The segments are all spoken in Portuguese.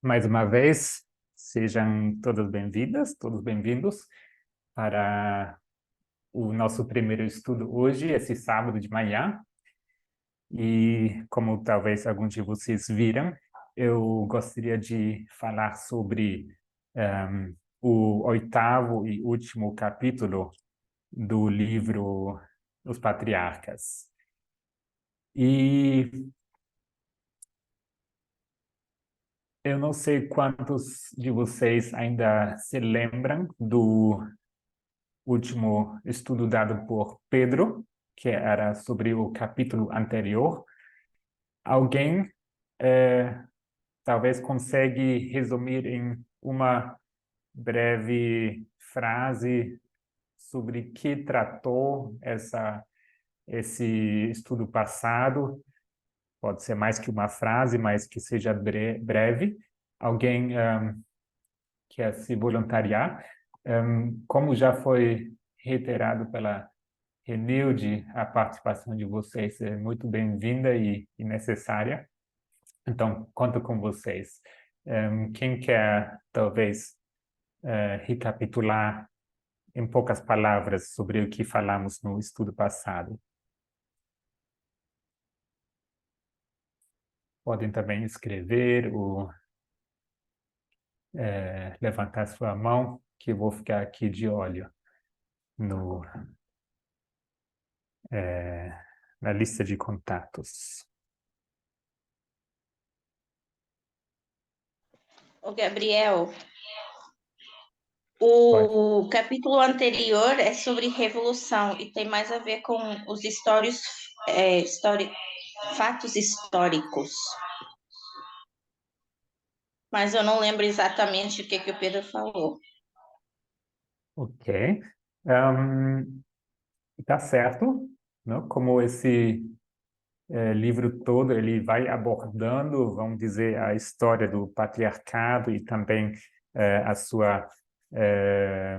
Mais uma vez, sejam todas bem-vindas, todos bem-vindos para o nosso primeiro estudo hoje, esse sábado de manhã. E como talvez alguns de vocês viram, eu gostaria de falar sobre o oitavo e último capítulo do livro Os Patriarcas. E eu não sei quantos de vocês ainda se lembram do último estudo dado por Pedro, que era sobre o capítulo anterior. Alguém talvez consegue resumir em uma breve frase sobre que tratou esse estudo passado? Pode ser mais que uma frase, mas que seja breve. Alguém quer se voluntariar? Como já foi reiterado pela Renilde, a participação de vocês é muito bem-vinda e necessária. Então, conto com vocês. Quem quer, talvez, recapitular em poucas palavras sobre o que falamos no estudo passado? Podem também escrever ou levantar sua mão, que eu vou ficar aqui de olho no, eh, na lista de contatos. Ô, Gabriel, Pode. o capítulo anterior é sobre revolução e tem mais a ver com os fatos históricos. Mas eu não lembro exatamente o que o Pedro falou. Ok. Tá certo, né? Como esse livro todo ele vai abordando, vamos dizer, a história do patriarcado e também a sua eh,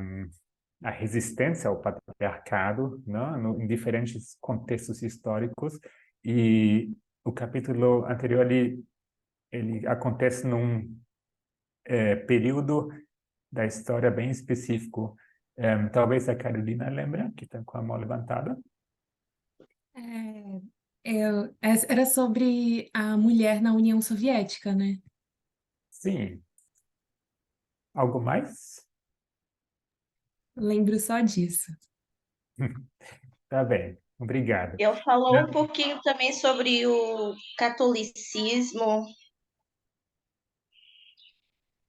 a resistência ao patriarcado, né? Em diferentes contextos históricos. E o capítulo anterior ele acontece num período da história bem específico. Talvez a Carolina lembra, que está com a mão levantada. É, era sobre a mulher na União Soviética, né? Sim. Algo mais? Lembro só disso. Tá bem, obrigado. Ele falou Não, um pouquinho também sobre o catolicismo.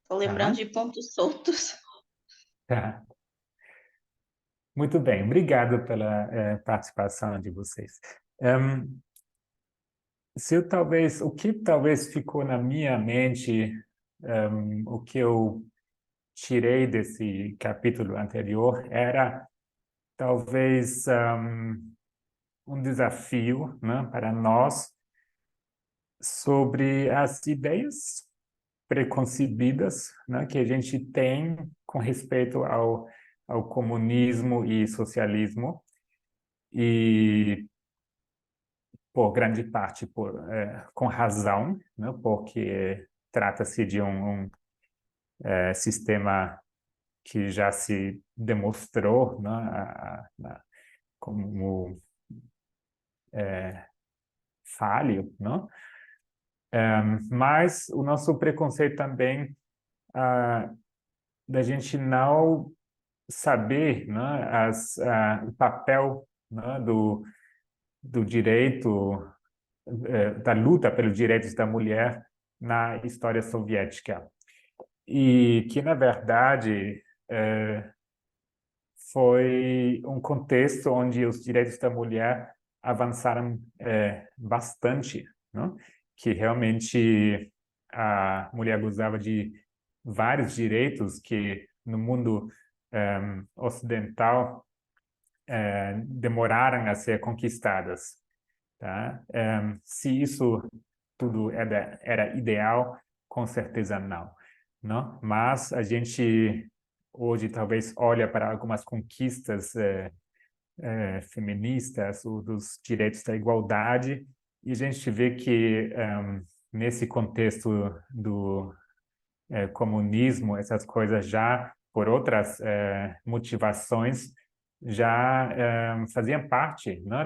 Estou lembrando tá, de pontos soltos. tá. Muito bem, obrigado pela participação de vocês. Em, se eu talvez, o que talvez ficou na minha mente, o que eu tirei desse capítulo anterior era talvez um desafio, né, para nós sobre as ideias preconcebidas, né, que a gente tem com respeito ao comunismo e socialismo, e por grande parte com razão, né, porque trata-se de um sistema que já se demonstrou, né, como falho, né? Mas o nosso preconceito também da gente não saber, né, o papel, né, do direito, da luta pelos direitos da mulher na história soviética. E que, na verdade, foi um contexto onde os direitos da mulher avançaram bastante, né? Que realmente a mulher gozava de vários direitos que no mundo ocidental demoraram a ser conquistadas, tá? Se isso tudo era ideal, com certeza não, não? Mas a gente hoje talvez olha para algumas conquistas feministas ou dos direitos da igualdade e a gente vê que nesse contexto comunismo, essas coisas já, por outras motivações, já faziam parte, né,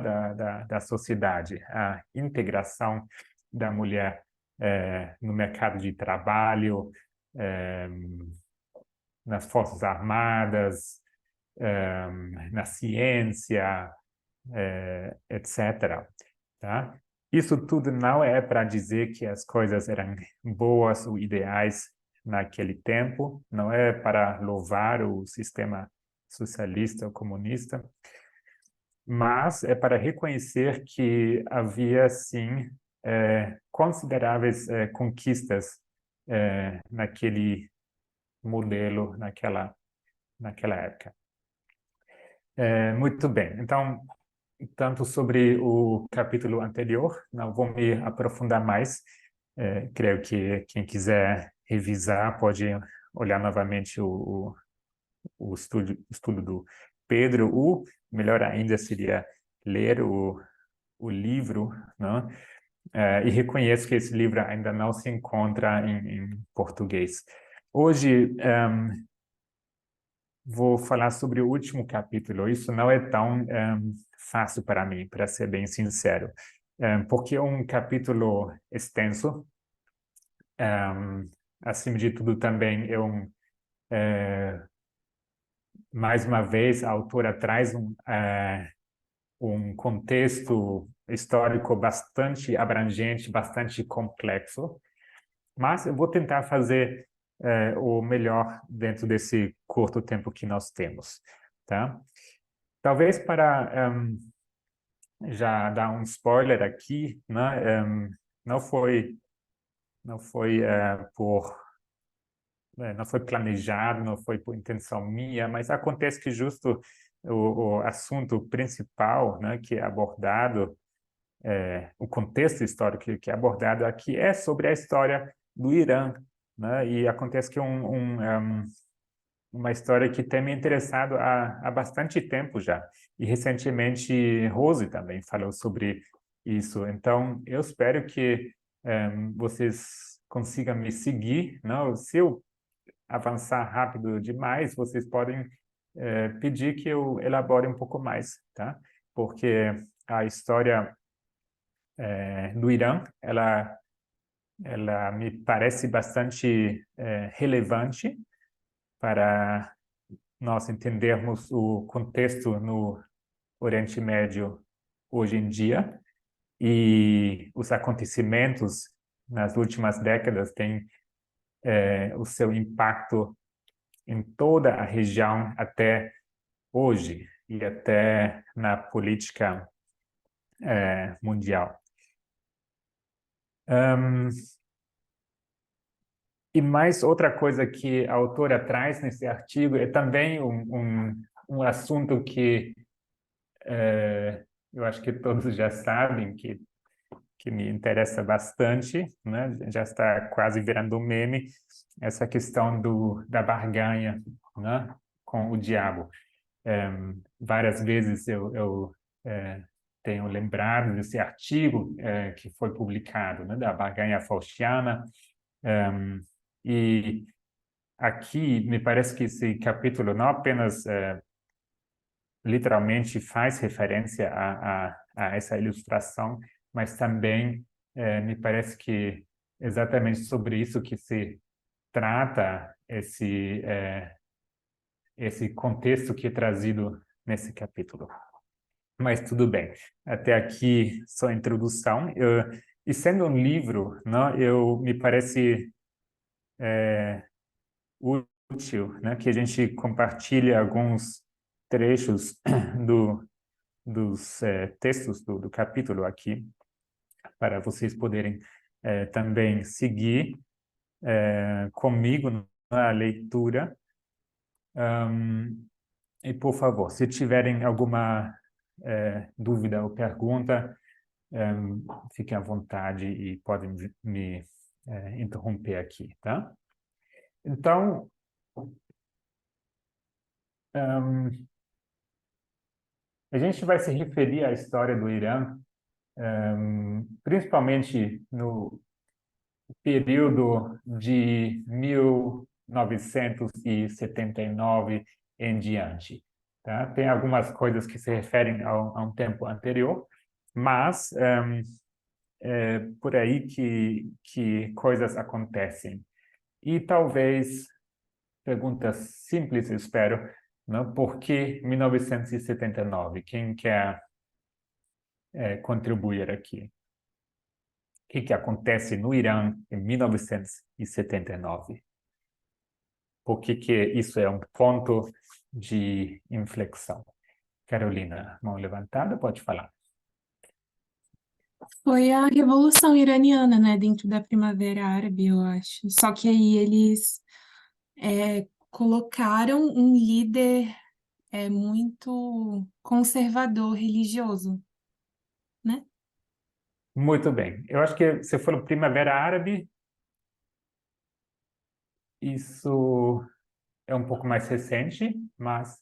da sociedade. A integração da mulher no mercado de trabalho, nas Forças Armadas, na ciência, etc. Tá? Isso tudo não é para dizer que as coisas eram boas ou ideais naquele tempo, não é para louvar o sistema socialista ou comunista, mas é para reconhecer que havia, sim, consideráveis conquistas naquele modelo, naquela época. Muito bem. Então, tanto sobre o capítulo anterior, não vou me aprofundar mais. Creio que quem quiser revisar pode olhar novamente o estudo do Pedro. O melhor ainda seria ler o livro, né? E reconheço que esse livro ainda não se encontra em português. Hoje, vou falar sobre o último capítulo. Isso não é tão fácil para mim, para ser bem sincero, porque é um capítulo extenso. Acima de tudo, também mais uma vez, a autora traz um contexto histórico bastante abrangente, bastante complexo, mas eu vou tentar fazer o melhor dentro desse curto tempo que nós temos, tá? Talvez para já dar um spoiler aqui, né? Não foi não foi planejado, não foi por intenção minha, mas acontece que justo o assunto principal, né, que é abordado, o contexto histórico que é abordado aqui é sobre a história do Irã, né? E acontece que uma história que tem me interessado há bastante tempo já. E recentemente Rose também falou sobre isso. Então, eu espero que vocês consigam me seguir. Não? Se eu avançar rápido demais, vocês podem pedir que eu elabore um pouco mais, tá? Porque a história do Irã, ela me parece bastante relevante para nós entendermos o contexto no Oriente Médio hoje em dia, e os acontecimentos nas últimas décadas têm o seu impacto em toda a região até hoje e até na política mundial. E mais outra coisa que a autora traz nesse artigo é também um assunto que eu acho que todos já sabem, que me interessa bastante, né? Já está quase virando um meme, essa questão da barganha, né? Com o diabo. Várias vezes eu tenho lembrado desse artigo que foi publicado, né? Da barganha faustiana, e aqui me parece que esse capítulo não apenas literalmente faz referência a essa ilustração, mas também me parece que exatamente sobre isso que se trata esse contexto que é trazido nesse capítulo. Mas tudo bem, até aqui só a introdução. E sendo um livro, não, me parece útil, né, que a gente compartilhe alguns trechos dos textos do capítulo aqui, para vocês poderem também seguir comigo na leitura. E, por favor, se tiverem alguma dúvida ou pergunta, fiquem à vontade e podem me interromper aqui, tá? Então, a gente vai se referir à história do Irã, principalmente no período de 1800 1979 em diante. Tá? Tem algumas coisas que se referem a um tempo anterior, mas é por aí que coisas acontecem. E talvez, perguntas simples, espero, não? Por que 1979? Quem quer contribuir aqui? O que acontece no Irã em 1979? Por que isso é um ponto de inflexão? Carolina, mão levantada, pode falar. Foi a Revolução Iraniana, né, dentro da Primavera Árabe, eu acho. Só que aí eles colocaram um líder muito conservador religioso, né? Muito bem. Eu acho que você falou Primavera Árabe, isso é um pouco mais recente, mas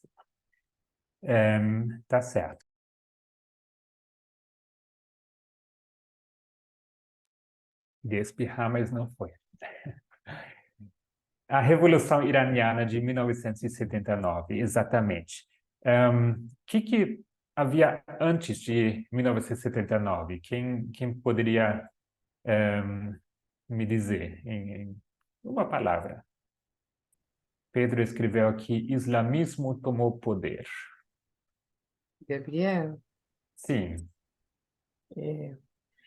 tá certo. De espirrar, mas não foi. A Revolução Iraniana de 1979, exatamente. O que havia antes de 1979? Quem poderia me dizer em uma palavra? Pedro escreveu aqui: islamismo tomou poder. Gabriel, Sim,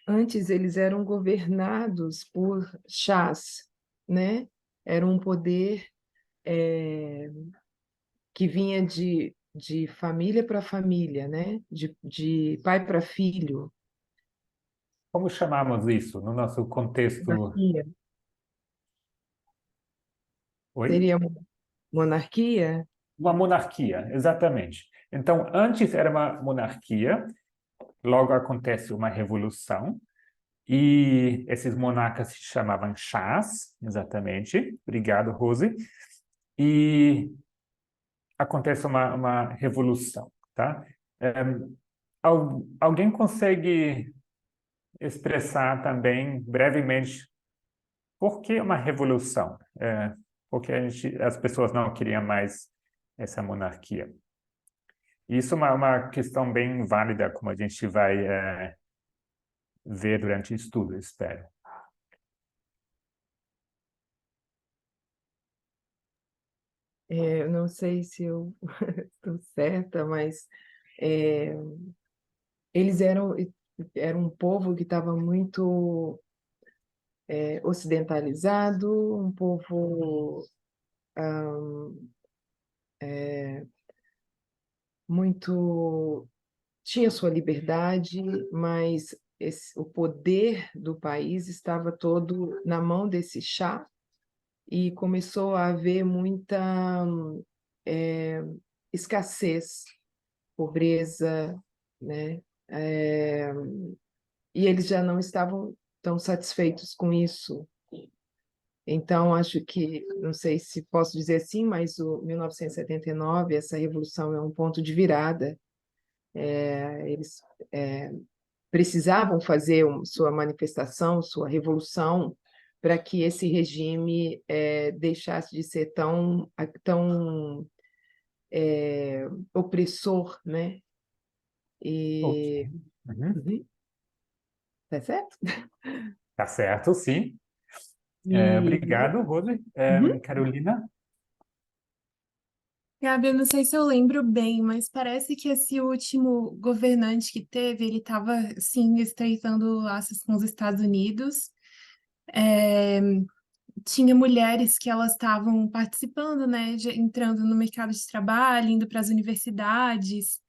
antes eles eram governados por chás, né? Era um poder que vinha de família para família, né? De pai para filho, como chamamos isso no nosso contexto? monarquia. Oi? Seria monarquia? Uma monarquia, exatamente. Então, antes era uma monarquia, logo acontece uma revolução, e esses monarcas se chamavam chás, exatamente. Obrigado, Rose. E acontece uma revolução, tá? Alguém consegue expressar também brevemente por que uma revolução? Porque as pessoas não queriam mais essa monarquia. Isso é uma questão bem válida, como a gente vai ver durante o estudo, espero. Eu não sei se eu estou certa, mas é, eles eram um povo que estava muito ocidentalizado, um povo muito tinha sua liberdade, mas o poder do país estava todo na mão desse chá e começou a haver muita eh, escassez, pobreza, né? E eles já não estavam tão satisfeitos com isso. Então, acho que, não sei se posso dizer assim, mas o 1979, essa revolução é um ponto de virada. Eles precisavam fazer sua manifestação, sua revolução, para que esse regime deixasse de ser tão opressor, né? Ok. E Uhum. tá certo? Tá certo, sim. E Obrigado, Rose. uhum. Carolina? Gabi, eu não sei se eu lembro bem, mas parece que esse último governante que teve, ele estava, sim, estreitando laços com os Estados Unidos. É, tinha mulheres que elas estavam participando, né, entrando no mercado de trabalho, indo para as universidades.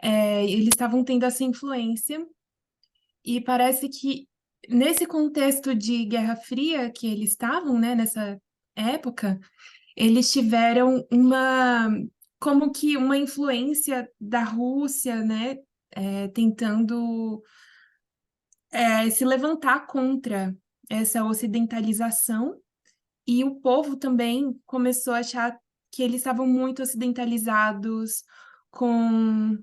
Eles estavam tendo essa influência. E parece que nesse contexto de Guerra Fria que eles estavam, né, nessa época, eles tiveram como que uma influência da Rússia, né, tentando se levantar contra essa ocidentalização, e o povo também começou a achar que eles estavam muito ocidentalizados, com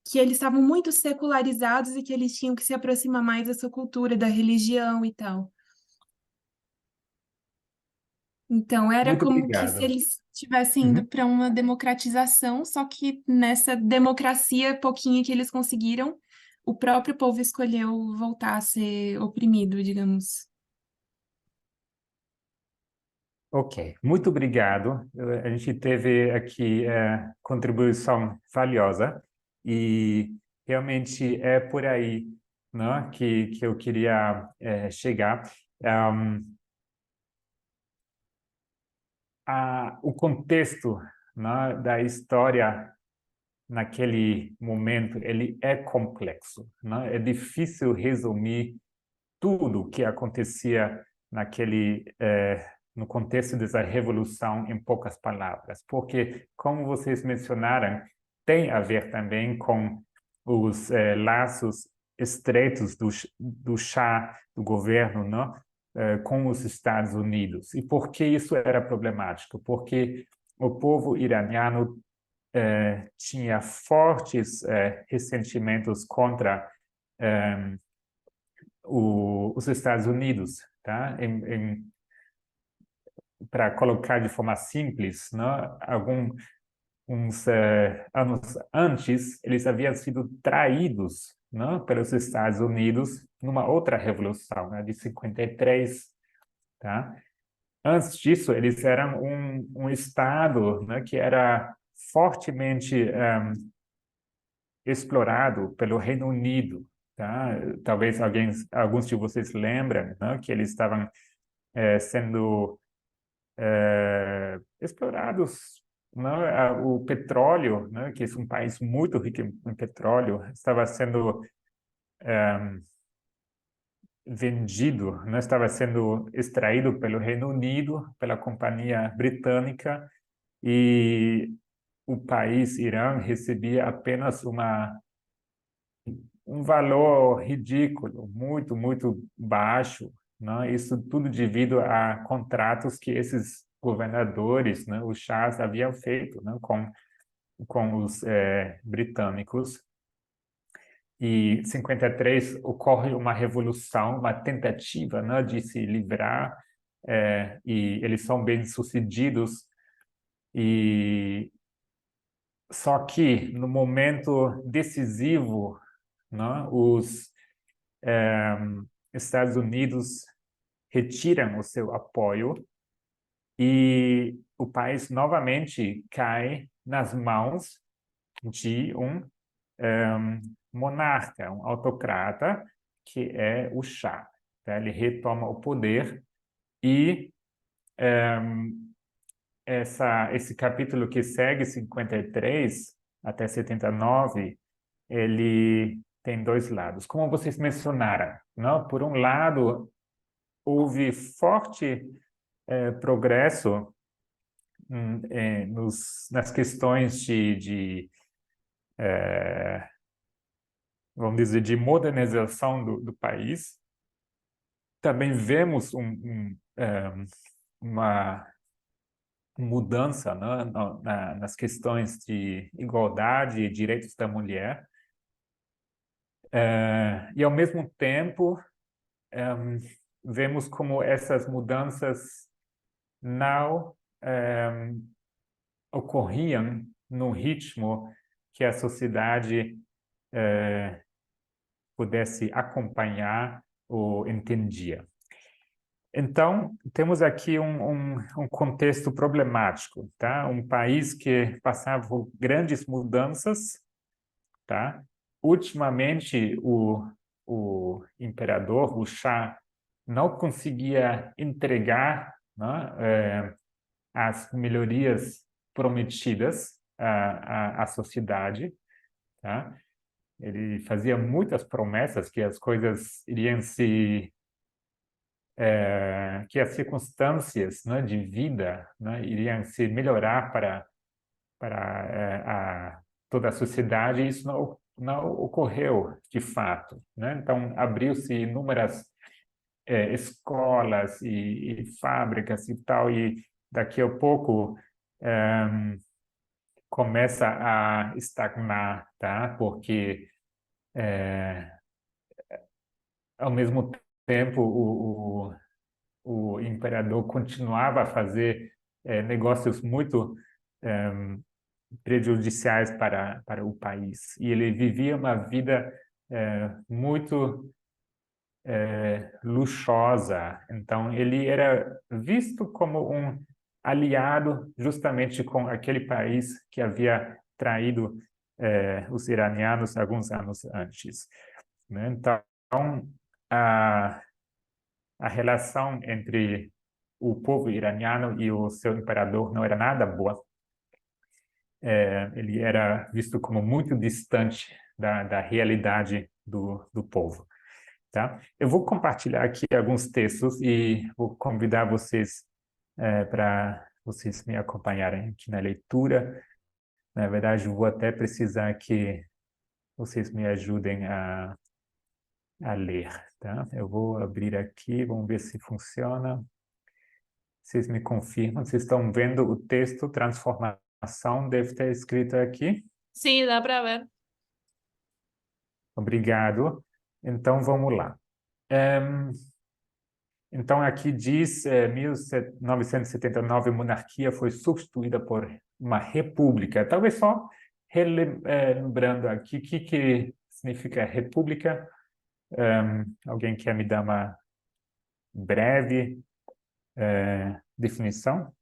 que eles estavam muito secularizados e que eles tinham que se aproximar mais da sua cultura, da religião e tal. Então, era Muito como que se obrigado. eles estivessem indo Uhum. para uma democratização, só que nessa democracia pouquinha que eles conseguiram, o próprio povo escolheu voltar a ser oprimido, digamos. Ok, muito obrigado. A gente teve aqui contribuição valiosa e realmente é por aí, né, que eu queria chegar. O contexto, né, da história naquele momento ele é complexo, né? É difícil resumir tudo o que acontecia no contexto dessa revolução em poucas palavras, porque, como vocês mencionaram, tem a ver também com os laços estreitos do chá, do governo, não? Com os Estados Unidos. E por que isso era problemático? Porque o povo iraniano tinha fortes ressentimentos contra os Estados Unidos, tá? Para colocar de forma simples, né? Uns anos antes, eles haviam sido traídos, né, pelos Estados Unidos numa outra revolução, né, de 53, tá? Antes disso, eles eram um estado, né, que era fortemente explorado pelo Reino Unido, tá? Talvez alguns de vocês lembrem, né, que eles estavam sendo explorados, né? O petróleo, né, que é um país muito rico em petróleo, estava sendo vendido, né, estava sendo extraído pelo Reino Unido, pela companhia britânica, e o país Irã recebia apenas um valor ridículo, muito, muito baixo, né? Isso tudo devido a contratos que esses governadores, né, os chás, haviam feito, né, com os britânicos. E em 53 ocorre uma revolução, uma tentativa, né, de se livrar, e eles são bem-sucedidos. E só que no momento decisivo, né, os Estados Unidos retiram o seu apoio e o país novamente cai nas mãos de monarca, um autocrata, que é o Shah. Tá? Ele retoma o poder e esse capítulo que segue 53 até 79, ele tem dois lados. Como vocês mencionaram, não? Por um lado, houve forte progresso nas questões vamos dizer, de modernização do país. Também vemos uma mudança, né, nas questões de igualdade e direitos da mulher. E, ao mesmo tempo, vemos como essas mudanças não ocorriam no ritmo que a sociedade pudesse acompanhar ou entendia. Então, temos aqui um contexto problemático, tá? Um país que passava por grandes mudanças, tá? Ultimamente, o imperador, o Shah, não conseguia entregar, né, as melhorias prometidas à sociedade, tá? Ele fazia muitas promessas que as coisas iriam que as circunstâncias, né, de vida, né, iriam se melhorar para toda a sociedade, e isso não ocorreu de fato, né? Então, abriu-se inúmeras escolas e fábricas e tal, e daqui a pouco começa a estagnar, tá? Porque, ao mesmo tempo, o imperador continuava a fazer negócios muito prejudiciais para o país. E ele vivia uma vida muito luxuosa. Então, ele era visto como um aliado justamente com aquele país que havia traído os iranianos alguns anos antes, né? Então, a, a relação entre o povo iraniano e o seu imperador não era nada boa. Ele era visto como muito distante da realidade do povo. Tá? Eu vou compartilhar aqui alguns textos e vou convidar vocês para vocês me acompanharem aqui na leitura. Na verdade, eu vou até precisar que vocês me ajudem a ler. Tá? Eu vou abrir aqui, vamos ver se funciona. Vocês me confirmam. Vocês estão vendo o texto, transformação, deve estar escrito aqui. Sim, dá para ver. Obrigado. Então, vamos lá. Então, aqui diz, 1979, a monarquia foi substituída por uma república. Talvez só lembrando aqui, o que significa república? Alguém quer me dar uma breve definição?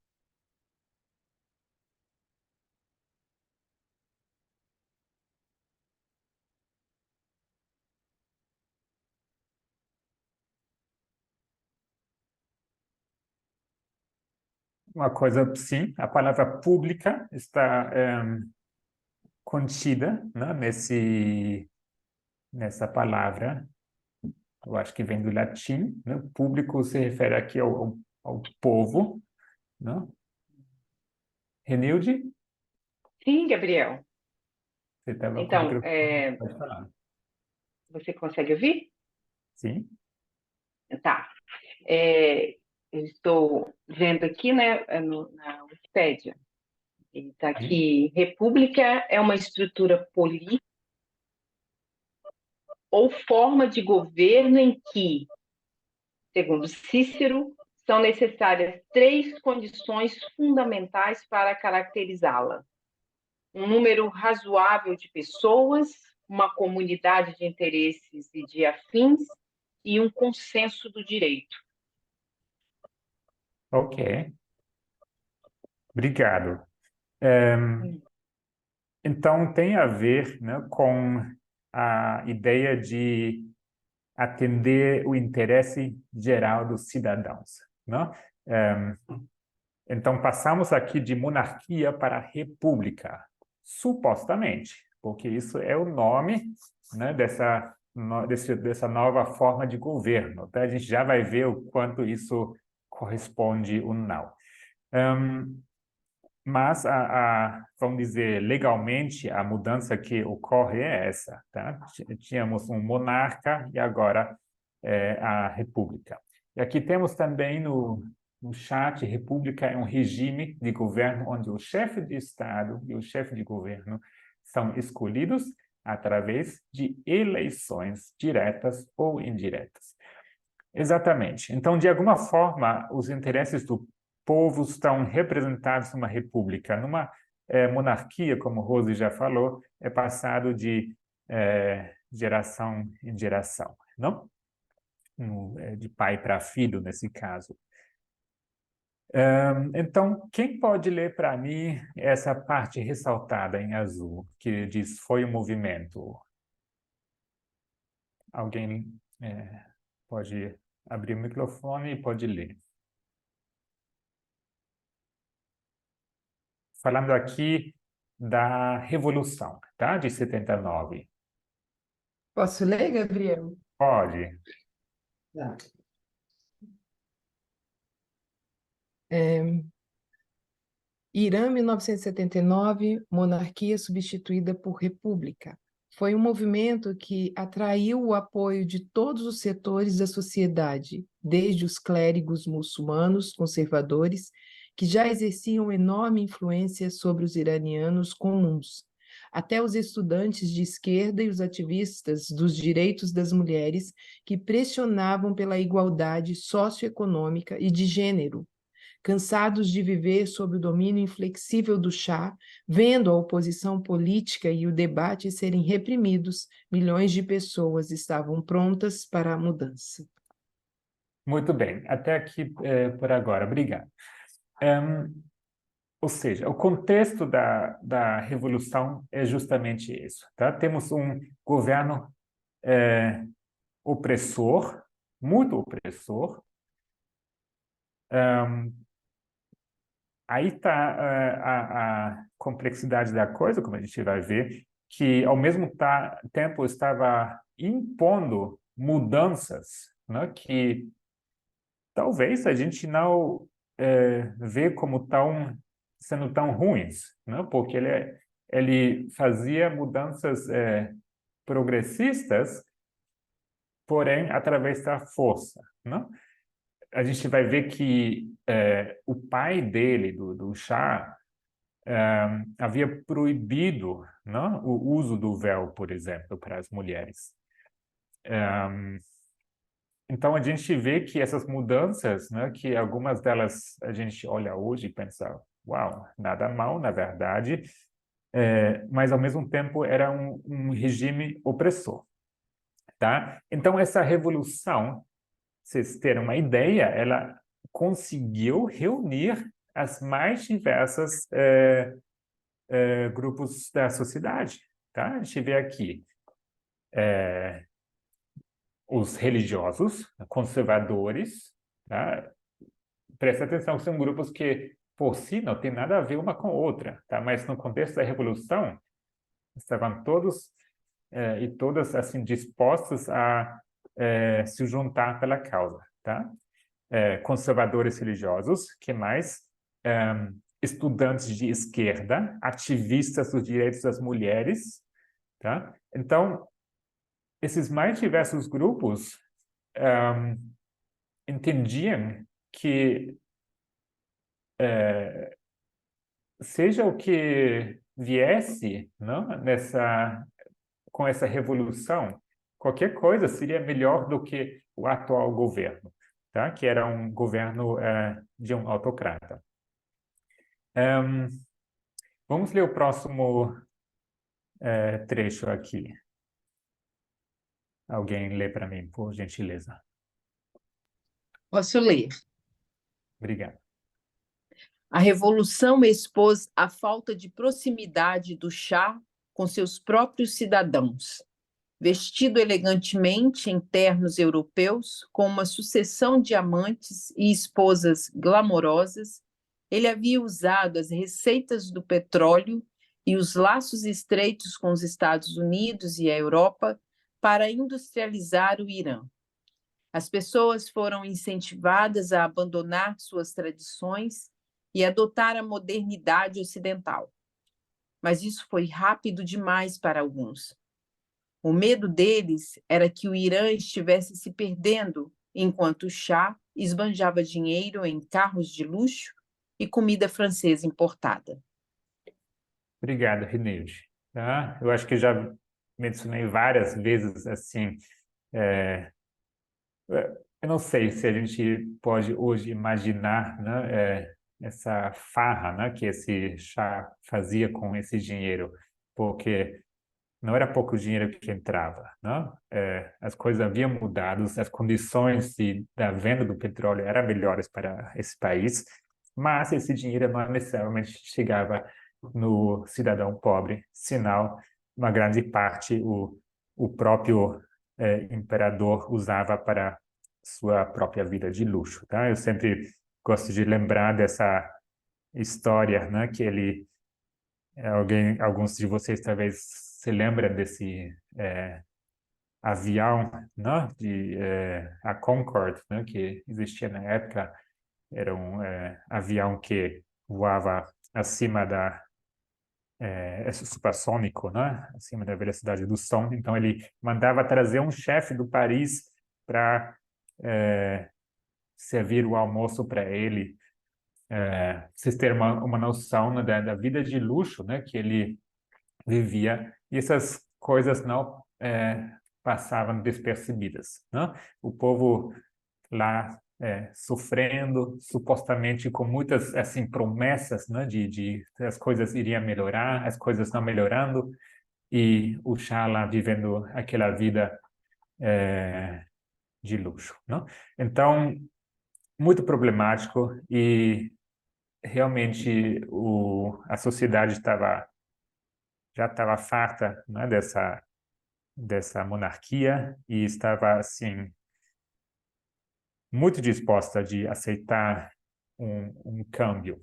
Uma coisa, sim, a palavra pública está contida, né, nessa palavra. Eu acho que vem do latim, né? Público se refere aqui ao povo, né? Renilde, Sim, Gabriel. você estava com o Então, microfone, pode falar. você consegue ouvir? Sim, Tá. Eu estou vendo aqui, né, na Wikipédia. Está aqui: república é uma estrutura política ou forma de governo em que, segundo Cícero, são necessárias 3 condições fundamentais para caracterizá-la: um número razoável de pessoas, uma comunidade de interesses e de afins e um consenso do direito. ok. Obrigado. Então, tem a ver, né, com a ideia de atender o interesse geral dos cidadãos, né? Então, passamos aqui de monarquia para república, supostamente, porque isso é o nome, né, dessa nova forma de governo. Tá? A gente já vai ver o quanto isso corresponde ou não. Mas, vamos dizer, legalmente, a mudança que ocorre é essa. Tá? Tínhamos um monarca e agora a república. E aqui temos também no chat, república é um regime de governo onde o chefe de Estado e o chefe de governo são escolhidos através de eleições diretas ou indiretas. Exatamente. Então, de alguma forma, os interesses do povo estão representados numa república. Numa monarquia, como Rose já falou, é passado de geração em geração, não? De pai para filho, nesse caso. Então, quem pode ler para mim essa parte ressaltada em azul, que diz foi um movimento? Alguém pode abrir o microfone e pode ler. Falando aqui da Revolução, tá? De 79. Posso ler, Gabriel? Pode. Tá. Irã, 1979, monarquia substituída por república. Foi um movimento que atraiu o apoio de todos os setores da sociedade, desde os clérigos muçulmanos conservadores, que já exerciam enorme influência sobre os iranianos comuns, até os estudantes de esquerda e os ativistas dos direitos das mulheres que pressionavam pela igualdade socioeconômica e de gênero, cansados de viver sob o domínio inflexível do Shah, vendo a oposição política e o debate serem reprimidos, milhões de pessoas estavam prontas para a mudança. Muito bem, até aqui por agora, obrigado. Ou seja, o contexto da Revolução é justamente isso, tá? Temos um governo opressor, muito opressor. Aí está a complexidade da coisa, como a gente vai ver, que ao mesmo tempo estava impondo mudanças, né, que talvez a gente não vê como sendo tão ruins, né, porque ele fazia mudanças progressistas, porém através da força, né? A gente vai ver que o pai dele, do Shah, havia proibido, né, o uso do véu, por exemplo, para as mulheres. Então, a gente vê que essas mudanças, né, que algumas delas a gente olha hoje e pensa, uau, nada mal, na verdade, mas, ao mesmo tempo, era um regime opressor. Tá? Então, essa revolução, vocês terem uma ideia, ela conseguiu reunir as mais diversas grupos da sociedade. Tá? A gente vê aqui os religiosos, conservadores. Tá? Presta atenção, são grupos que, por si, não tem nada a ver uma com a outra. Tá? Mas, no contexto da Revolução, estavam todos e todas assim dispostos a se juntar pela causa. Tá? Conservadores religiosos, que mais? Estudantes de esquerda, ativistas dos direitos das mulheres, tá? Então, esses mais diversos grupos entendiam que seja o que viesse, não, com essa revolução, qualquer coisa seria melhor do que o atual governo, tá? Que era um governo de um autocrata. Vamos ler o próximo trecho aqui. Alguém lê para mim, por gentileza. Posso ler. Obrigado. A Revolução expôs a falta de proximidade do Shah com seus próprios cidadãos. Vestido elegantemente em ternos europeus, com uma sucessão de amantes e esposas glamorosas, ele havia usado as receitas do petróleo e os laços estreitos com os Estados Unidos e a Europa para industrializar o Irã. As pessoas foram incentivadas a abandonar suas tradições e adotar a modernidade ocidental. Mas isso foi rápido demais para alguns. O medo deles era que o Irã estivesse se perdendo enquanto o Shah esbanjava dinheiro em carros de luxo e comida francesa importada. Obrigado, Rineude. Tá? Eu acho que já mencionei várias vezes assim. Eu não sei se a gente pode hoje imaginar, né, essa farra, né, que esse Shah fazia com esse dinheiro, porque não era pouco dinheiro que entrava, né? As coisas haviam mudado, as condições da venda do petróleo eram melhores para esse país, mas esse dinheiro não necessariamente chegava no cidadão pobre, senão uma grande parte o próprio imperador usava para sua própria vida de luxo, tá? Eu sempre gosto de lembrar dessa história, né, que alguns de vocês talvez se lembrem desse avião, né, a Concorde, né, que existia na época. Era um avião que voava acima supersônico, né, acima da velocidade do som. Então ele mandava trazer um chefe do Paris para servir o almoço para ele. Vocês terem uma noção, né, da vida de luxo, né, que ele vivia, e essas coisas não passavam despercebidas, né? O povo lá sofrendo, supostamente com muitas assim promessas, né, de as coisas iriam melhorar, as coisas não melhorando, e o Shah lá vivendo aquela vida de luxo, não? Então, muito problemático, e realmente a sociedade já estava farta, né, dessa monarquia, e estava assim muito disposta de aceitar um câmbio.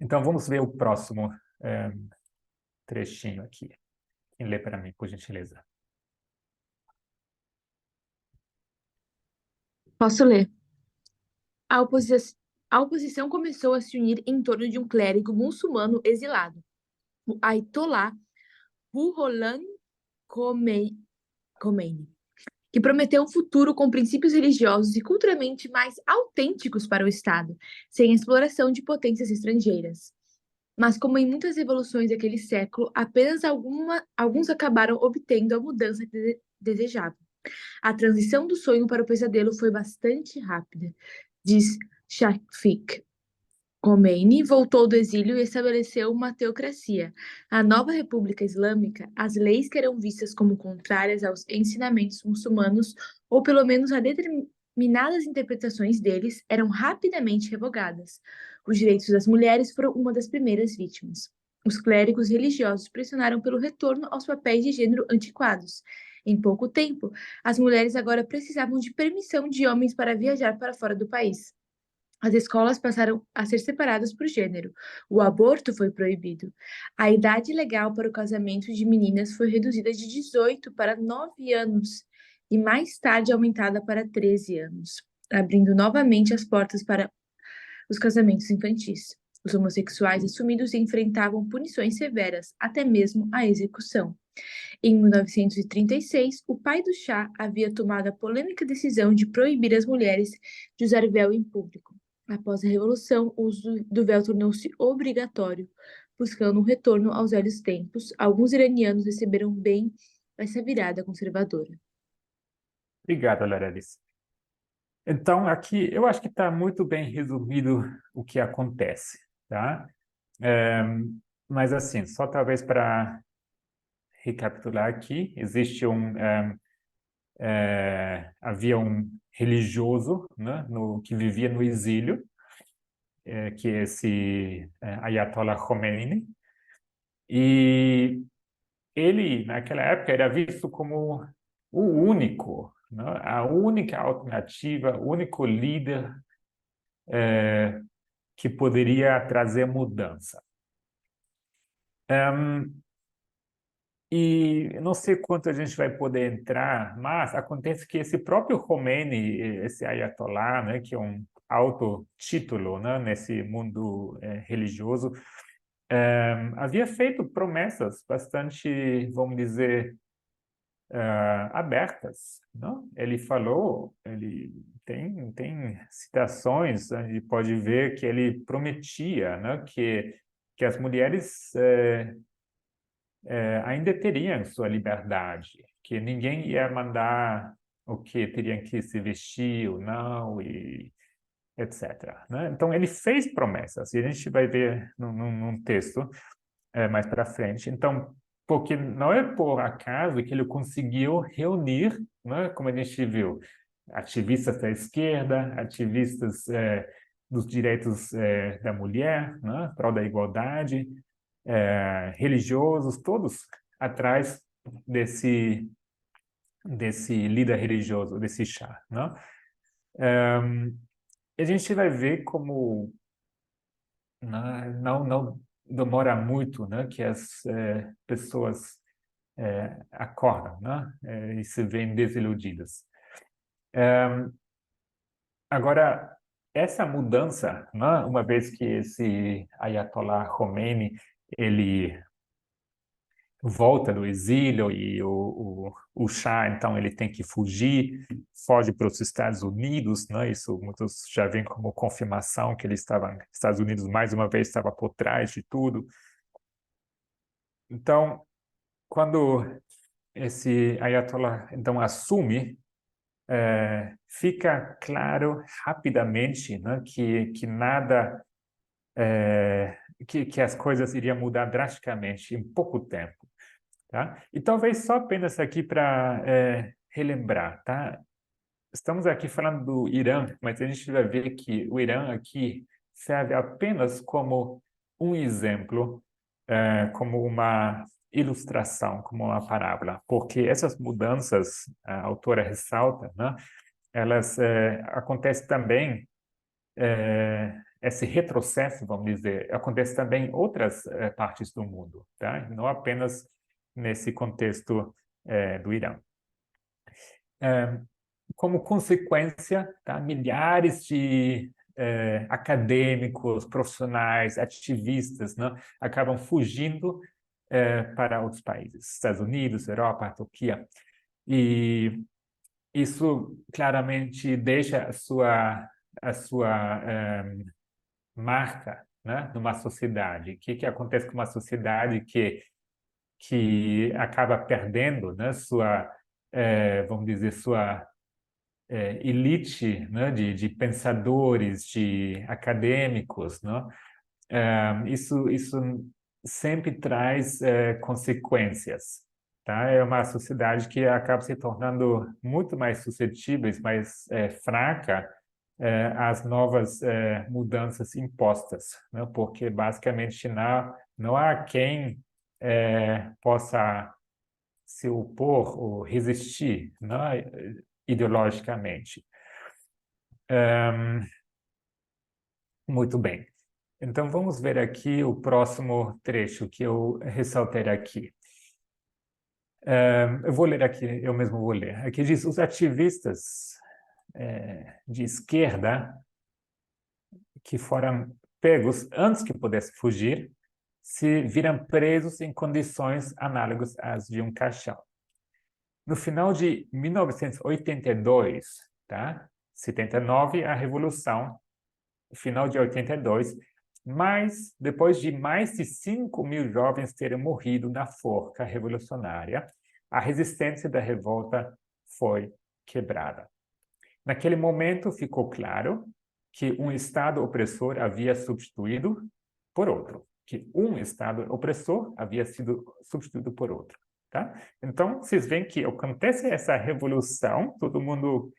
Então, vamos ver o próximo trechinho aqui. Quem lê para mim, por gentileza? Posso ler. A oposição começou a se unir em torno de um clérigo muçulmano exilado, o Ayatollah Ruhollah Khomeini, que prometeu um futuro com princípios religiosos e culturalmente mais autênticos para o Estado, sem exploração de potências estrangeiras. Mas, como em muitas revoluções daquele século, apenas alguns acabaram obtendo a mudança desejada. A transição do sonho para o pesadelo foi bastante rápida, diz Shafiq. Khomeini voltou do exílio e estabeleceu uma teocracia. A nova República Islâmica, as leis que eram vistas como contrárias aos ensinamentos muçulmanos, ou pelo menos a determinadas interpretações deles, eram rapidamente revogadas. Os direitos das mulheres foram uma das primeiras vítimas. Os clérigos religiosos pressionaram pelo retorno aos papéis de gênero antiquados. Em pouco tempo, as mulheres agora precisavam de permissão de homens para viajar para fora do país. As escolas passaram a ser separadas por gênero. O aborto foi proibido. A idade legal para o casamento de meninas foi reduzida de 18 para 9 anos e mais tarde aumentada para 13 anos, abrindo novamente as portas para os casamentos infantis. Os homossexuais assumidos enfrentavam punições severas, até mesmo a execução. Em 1936, o pai do Shah havia tomado a polêmica decisão de proibir as mulheres de usar véu em público. Após a Revolução, o uso do véu tornou-se obrigatório, buscando um retorno aos velhos tempos. Alguns iranianos receberam bem essa virada conservadora. Obrigado, Larissa. Então, aqui eu acho que está muito bem resumido o que acontece, tá? Mas assim, só talvez para recapitular aqui, havia um religioso, né, que vivia no exílio, que é esse Ayatollah Khomeini, e ele, naquela época, era visto como o único, né, a única alternativa, o único líder que poderia trazer mudança. E não sei quanto a gente vai poder entrar, mas acontece que esse próprio Khomeini, esse Ayatollah, né, que é um alto título, né, nesse mundo religioso, havia feito promessas bastante, vamos dizer, abertas, não? Ele falou, ele tem citações, a gente pode ver que ele prometia, né, que as mulheres ainda teriam sua liberdade, que ninguém ia mandar o que teriam que se vestir ou não, e etc., né? Então, ele fez promessas, e a gente vai ver num texto mais para frente. Então, porque não é por acaso que ele conseguiu reunir, né, como a gente viu, ativistas da esquerda, ativistas dos direitos da mulher, né, prol da igualdade, religiosos, todos atrás desse líder religioso, desse Shah, né? A gente vai ver como não demora muito, né, que as pessoas acordam, né, e se veem desiludidas. Agora, essa mudança, né, uma vez que esse Ayatollah Khomeini ele volta do exílio e o Shah, então, ele tem que fugir, foge para os Estados Unidos, né? Isso muitos já veem como confirmação que Estados Unidos mais uma vez estava por trás de tudo. Então, quando esse Ayatollah então assume, fica claro rapidamente, né, que nada, que as coisas iriam mudar drasticamente em pouco tempo, tá? E talvez só apenas aqui para relembrar, tá? Estamos aqui falando do Irã, mas a gente vai ver que o Irã aqui serve apenas como um exemplo, como uma ilustração, como uma parábola, porque essas mudanças, a autora ressalta, né, elas acontecem também, esse retrocesso, vamos dizer, acontece também em outras partes do mundo, tá? Não apenas nesse contexto do Irã. Como consequência, tá, milhares de acadêmicos, profissionais, ativistas, né, acabam fugindo para outros países, Estados Unidos, Europa, Turquia. E isso claramente deixa a sua marca, né, numa sociedade. O que acontece com uma sociedade que acaba perdendo, né, vamos dizer, sua elite, né, de pensadores, de acadêmicos, né? Isso sempre traz consequências, tá? É uma sociedade que acaba se tornando muito mais suscetível, mais fraca às novas mudanças impostas, né? Porque basicamente não há quem possa se opor ou resistir, né, ideologicamente. Muito bem. Então, vamos ver aqui o próximo trecho que eu ressaltei aqui. Eu vou ler aqui, eu mesmo vou ler. Aqui diz: os ativistas de esquerda que foram pegos antes que pudessem fugir se viram presos em condições análogas às de um caixão. No final de 1982, tá? 79, a Revolução, final de 82, mas depois de mais de 5.000 jovens terem morrido na forca revolucionária, a resistência da revolta foi quebrada. Naquele momento ficou claro que um Estado opressor havia substituído por outro, que um Estado opressor havia sido substituído por outro. Tá? Então, vocês veem que acontece essa revolução, todo mundo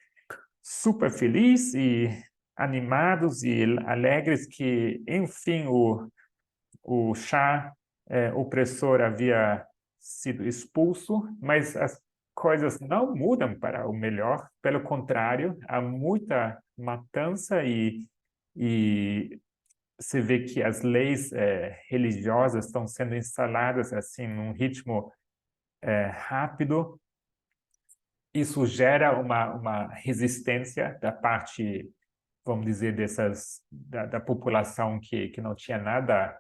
super feliz e animados e alegres que, enfim, o Shah opressor havia sido expulso, mas as coisas não mudam para o melhor, pelo contrário, há muita matança e se vê que as leis religiosas estão sendo instaladas assim num ritmo rápido. Isso gera uma resistência da parte, vamos dizer, da população que não tinha nada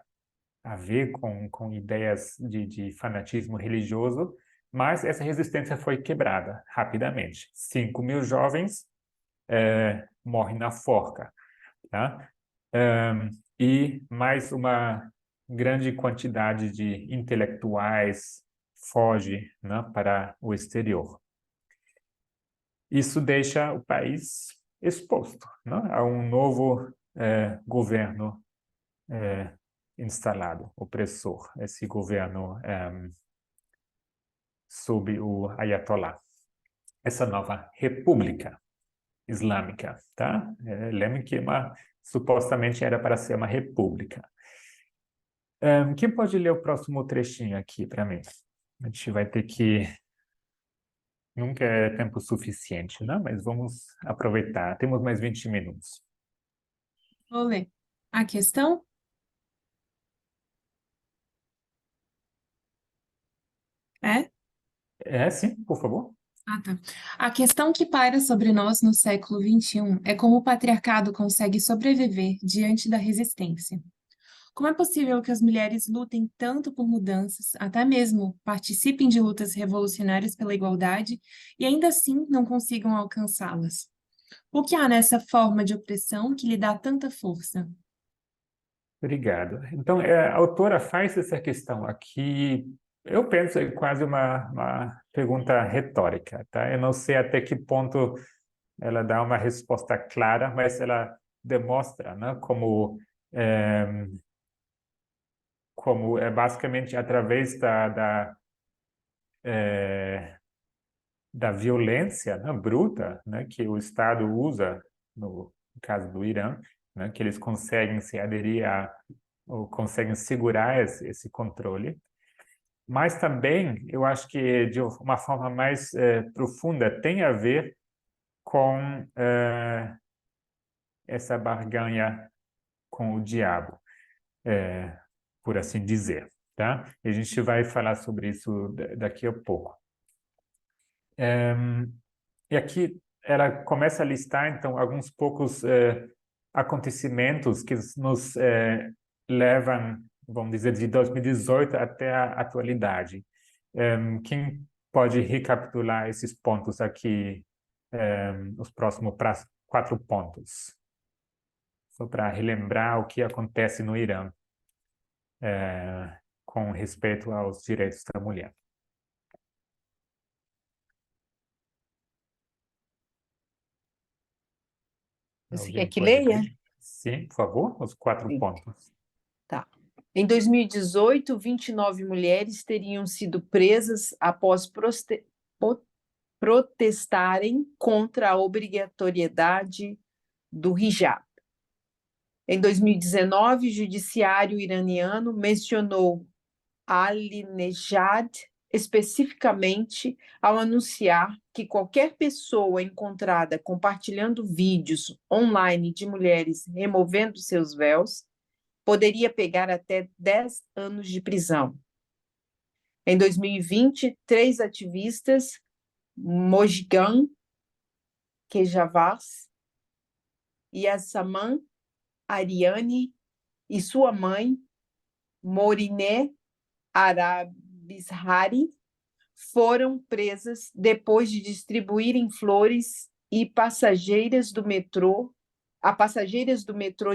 a ver com ideias de fanatismo religioso, mas essa resistência foi quebrada rapidamente. 5.000 jovens morrem na forca, tá? E mais uma grande quantidade de intelectuais foge, né, para o exterior. Isso deixa o país exposto, né, a um novo governo instalado, opressor, esse governo sob o Ayatollah, essa nova república islâmica, tá? Lembre que supostamente era para ser uma república. Quem pode ler o próximo trechinho aqui para mim? A gente vai ter que... Nunca é tempo suficiente, né? Mas vamos aproveitar. Temos mais 20 minutos. Vou ler. A questão? Sim, por favor. Ah, tá. A questão que paira sobre nós no século XXI é como o patriarcado consegue sobreviver diante da resistência. Como é possível que as mulheres lutem tanto por mudanças, até mesmo participem de lutas revolucionárias pela igualdade, e ainda assim não consigam alcançá-las? O que há nessa forma de opressão que lhe dá tanta força? Obrigado. Então, a autora faz essa questão aqui, eu penso é quase uma pergunta retórica, tá? Eu não sei até que ponto ela dá uma resposta clara, mas ela demonstra, né, como é basicamente através da violência, né, bruta, né, que o Estado usa, no caso do Irã, né, que eles conseguem se aderir ou conseguem segurar esse controle. Mas também, eu acho que de uma forma mais profunda, tem a ver com essa barganha com o diabo, por assim dizer, tá? E a gente vai falar sobre isso daqui a pouco. E aqui ela começa a listar, então, alguns poucos acontecimentos que nos levam, vamos dizer, de 2018 até a atualidade. Quem pode recapitular esses pontos aqui, os próximos 4 pontos? Só para relembrar o que acontece no Irã com respeito aos direitos da mulher. Você Alguém quer que pode leia? ler? Sim, por favor, os 4 Sim. pontos. Tá. Em 2018, 29 mulheres teriam sido presas após protestarem contra a obrigatoriedade do hijab. Em 2019, o judiciário iraniano mencionou Ahmadinejad especificamente ao anunciar que qualquer pessoa encontrada compartilhando vídeos online de mulheres removendo seus véus poderia pegar até 10 anos de prisão. Em 2020, 3 ativistas, Mojgan Kejavas, Yasaman Ariani e sua mãe, Mourineh Arabishari, foram presas depois de distribuírem flores a passageiras do metrô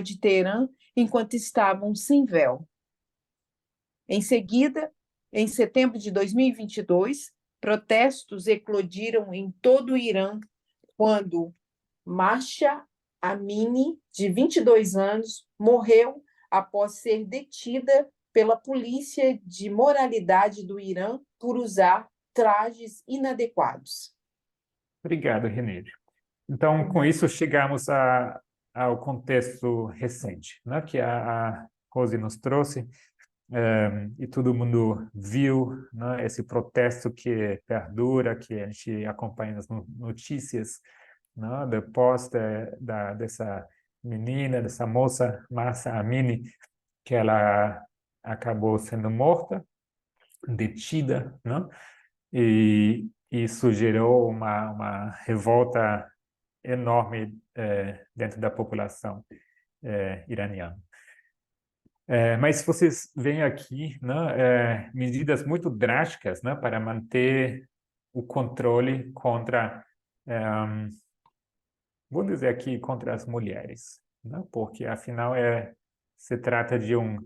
de Teherã enquanto estavam sem véu. Em seguida, em setembro de 2022, protestos eclodiram em todo o Irã quando Mahsa Amini, de 22 anos, morreu após ser detida pela polícia de moralidade do Irã por usar trajes inadequados. Obrigado, Renê. Então, com isso, chegamos ao contexto recente, né, que a Rose nos trouxe, e todo mundo viu, né, esse protesto que perdura, que a gente acompanha nas notícias, né, depois dessa menina, dessa moça, Mahsa Amini, que ela acabou sendo morta, detida, né, e isso gerou uma revolta enorme dentro da população iraniana. Mas vocês veem aqui, né, medidas muito drásticas, né, para manter o controle contra, vou dizer aqui, contra as mulheres, né, porque afinal se trata de um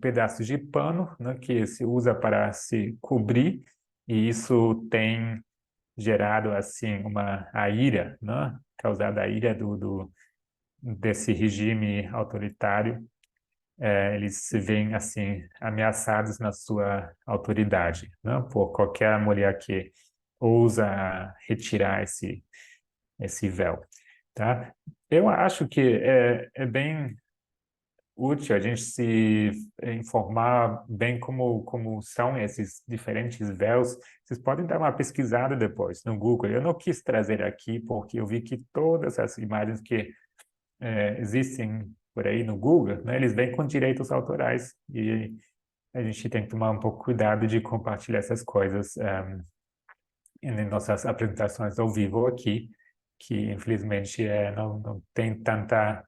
pedaço de pano, né, que se usa para se cobrir, e isso tem gerado assim a ira, né, causado a ira desse regime autoritário. Eles se veem assim ameaçados na sua autoridade, né, por qualquer mulher que ousa retirar esse véu, tá? Eu acho que é bem útil a gente se informar bem como são esses diferentes véus. Vocês podem dar uma pesquisada depois no Google. Eu não quis trazer aqui porque eu vi que todas as imagens que existem por aí no Google, né, eles vêm com direitos autorais e a gente tem que tomar um pouco cuidado de compartilhar essas coisas em nossas apresentações ao vivo aqui, que infelizmente não tem tanta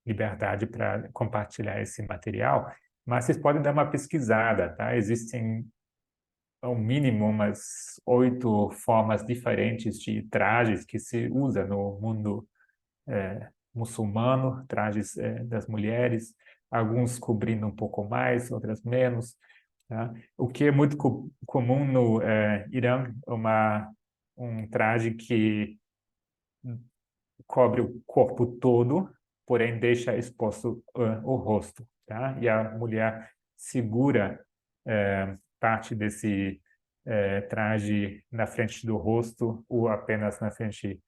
liberdade para compartilhar esse material, mas vocês podem dar uma pesquisada, tá? Existem, ao mínimo, umas 8 formas diferentes de trajes que se usa no mundo muçulmano, trajes das mulheres, alguns cobrindo um pouco mais, outras menos, tá? O que é muito comum no Irã, um traje que cobre o corpo todo, porém deixa exposto o rosto, tá? E a mulher segura parte desse traje na frente do rosto ou apenas na frente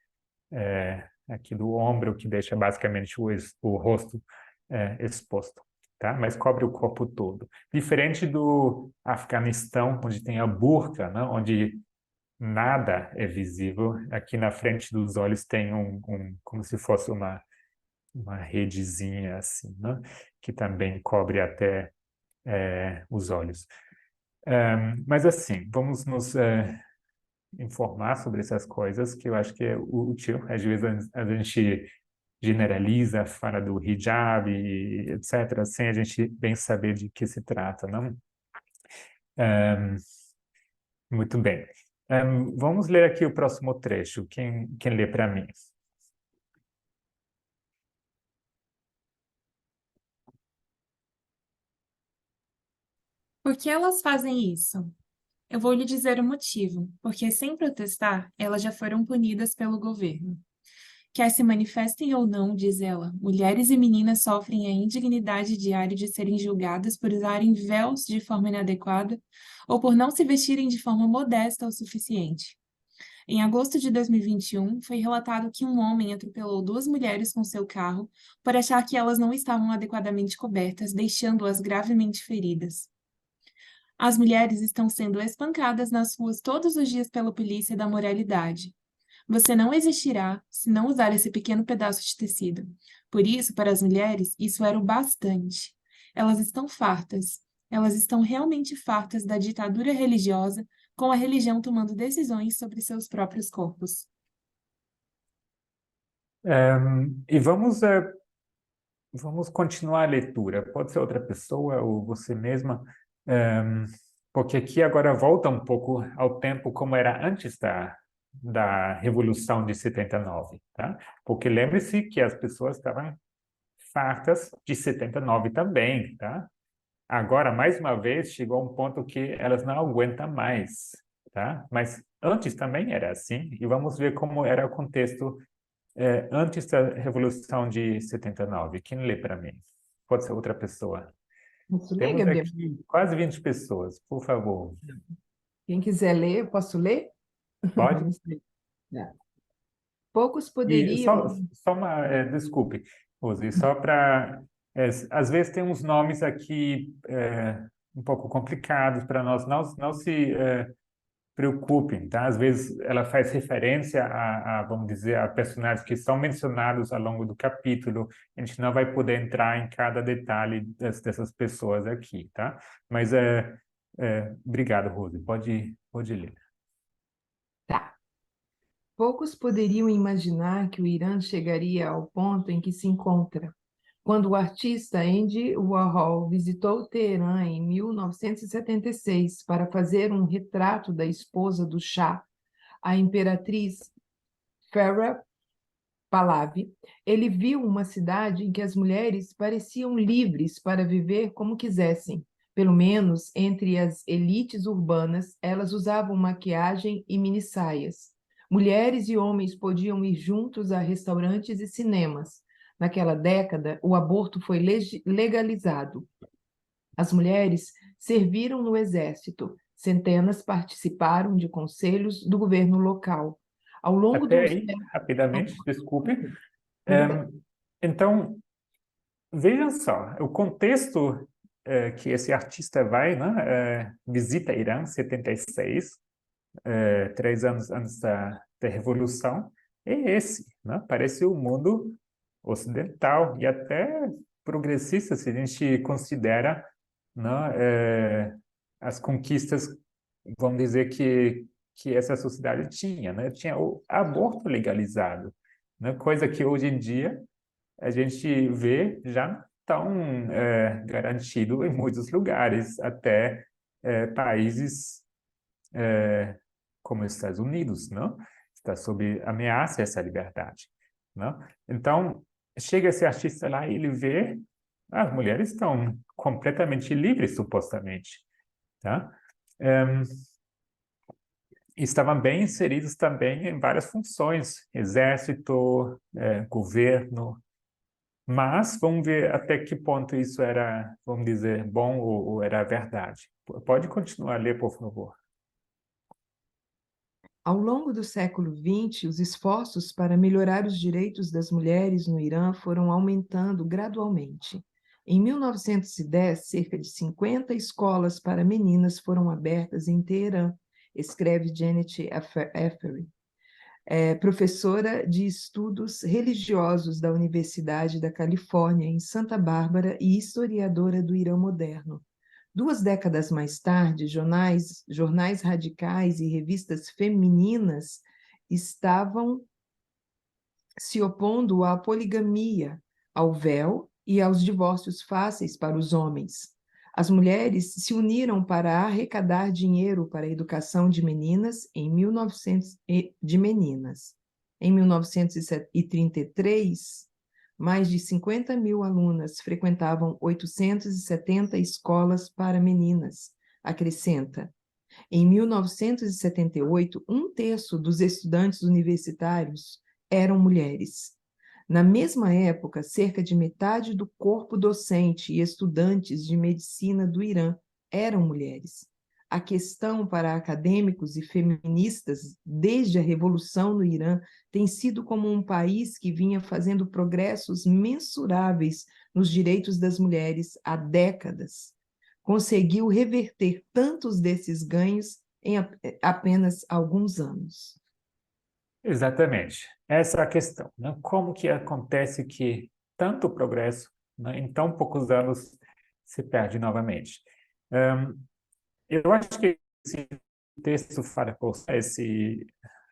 aqui do ombro, que deixa basicamente o rosto exposto, tá? Mas cobre o corpo todo. Diferente do Afeganistão, onde tem a burca, né? Onde nada é visível. Aqui na frente dos olhos tem como se fosse uma redezinha assim, né? Que também cobre até os olhos. Mas assim, vamos nos informar sobre essas coisas, que eu acho que é útil. Às vezes a gente generaliza, fala do hijab, e etc., sem a gente bem saber de que se trata, não? Muito bem. Vamos ler aqui o próximo trecho. Quem lê para mim? Por que elas fazem isso? Eu vou lhe dizer o motivo, porque sem protestar, elas já foram punidas pelo governo. Quer se manifestem ou não, diz ela, mulheres e meninas sofrem a indignidade diária de serem julgadas por usarem véus de forma inadequada ou por não se vestirem de forma modesta o suficiente. Em agosto de 2021, foi relatado que um homem atropelou 2 mulheres com seu carro por achar que elas não estavam adequadamente cobertas, deixando-as gravemente feridas. As mulheres estão sendo espancadas nas ruas todos os dias pela polícia da moralidade. Você não existirá se não usar esse pequeno pedaço de tecido. Por isso, para as mulheres, isso era o bastante. Elas estão fartas. Elas estão realmente fartas da ditadura religiosa, com a religião tomando decisões sobre seus próprios corpos. E vamos continuar a leitura. Pode ser outra pessoa ou você mesma, porque aqui agora volta um pouco ao tempo como era antes da Revolução de 79, tá? Porque lembre-se que as pessoas estavam fartas de 79 também, tá? Agora, mais uma vez, chegou a um ponto que elas não aguentam mais, tá? Mas antes também era assim, e vamos ver como era o contexto antes da Revolução de 79. Quem lê para mim? Pode ser outra pessoa. Posso ler, Temos Gabriel? aqui quase 20 pessoas, por favor. Quem quiser ler, eu posso ler? Pode? Vamos ler. É. Poucos E poderiam. só desculpe, Rose, só para... às vezes tem uns nomes aqui um pouco complicados para nós, não se preocupem, tá? Às vezes ela faz referência vamos dizer, a personagens que são mencionados ao longo do capítulo. A gente não vai poder entrar em cada detalhe dessas pessoas aqui, tá? Mas obrigado, Rose. Pode ler. Tá. Poucos poderiam imaginar que o Irã chegaria ao ponto em que se encontra. Quando o artista Andy Warhol visitou Teherã em 1976 para fazer um retrato da esposa do Shah, a imperatriz Farah Pahlavi, ele viu uma cidade em que as mulheres pareciam livres para viver como quisessem. Pelo menos entre as elites urbanas, elas usavam maquiagem e minissaias. Mulheres e homens podiam ir juntos a restaurantes e cinemas. Naquela década, o aborto foi legalizado. As mulheres serviram no exército. Centenas participaram de conselhos do governo local. Ao longo Até dos... aí, rapidamente, desculpe. Tudo bem. Então, vejam só, o contexto que esse artista vai, né, visita Irã em 76, 3 anos antes da Revolução, é esse, né? Parece o mundo ocidental e até progressista, se a gente considera, né, as conquistas, vamos dizer, que essa sociedade tinha, né? Tinha o aborto legalizado, né? Coisa que hoje em dia a gente vê já tão garantido em muitos lugares, até países como os Estados Unidos, não? Está sob ameaça essa liberdade, não? Então, chega esse artista lá e ele vê as mulheres estão completamente livres, supostamente, tá? Em, estavam bem inseridos também em várias funções, exército, governo, mas vamos ver até que ponto isso era, vamos dizer, bom ou era verdade. Pode continuar a ler, por favor. Ao longo do século XX, os esforços para melhorar os direitos das mulheres no Irã foram aumentando gradualmente. Em 1910, cerca de 50 escolas para meninas foram abertas em Teherã, escreve Janet Afery, professora de estudos religiosos da Universidade da Califórnia, em Santa Bárbara, e historiadora do Irã moderno. 2 décadas mais tarde, jornais radicais e revistas femininas estavam se opondo à poligamia, ao véu e aos divórcios fáceis para os homens. As mulheres se uniram para arrecadar dinheiro para a educação de meninas em 1933, mais de 50 mil alunas frequentavam 870 escolas para meninas, acrescenta. Em 1978, 1/3 dos estudantes universitários eram mulheres. Na mesma época, cerca de metade do corpo docente e estudantes de medicina do Irã eram mulheres. A questão para acadêmicos e feministas desde a Revolução no Irã tem sido como um país que vinha fazendo progressos mensuráveis nos direitos das mulheres há décadas. Conseguiu reverter tantos desses ganhos em apenas alguns anos. Exatamente. Essa é a questão, né? Como que acontece que tanto progresso, né, em tão poucos anos se perde novamente? Eu acho que esse texto fala por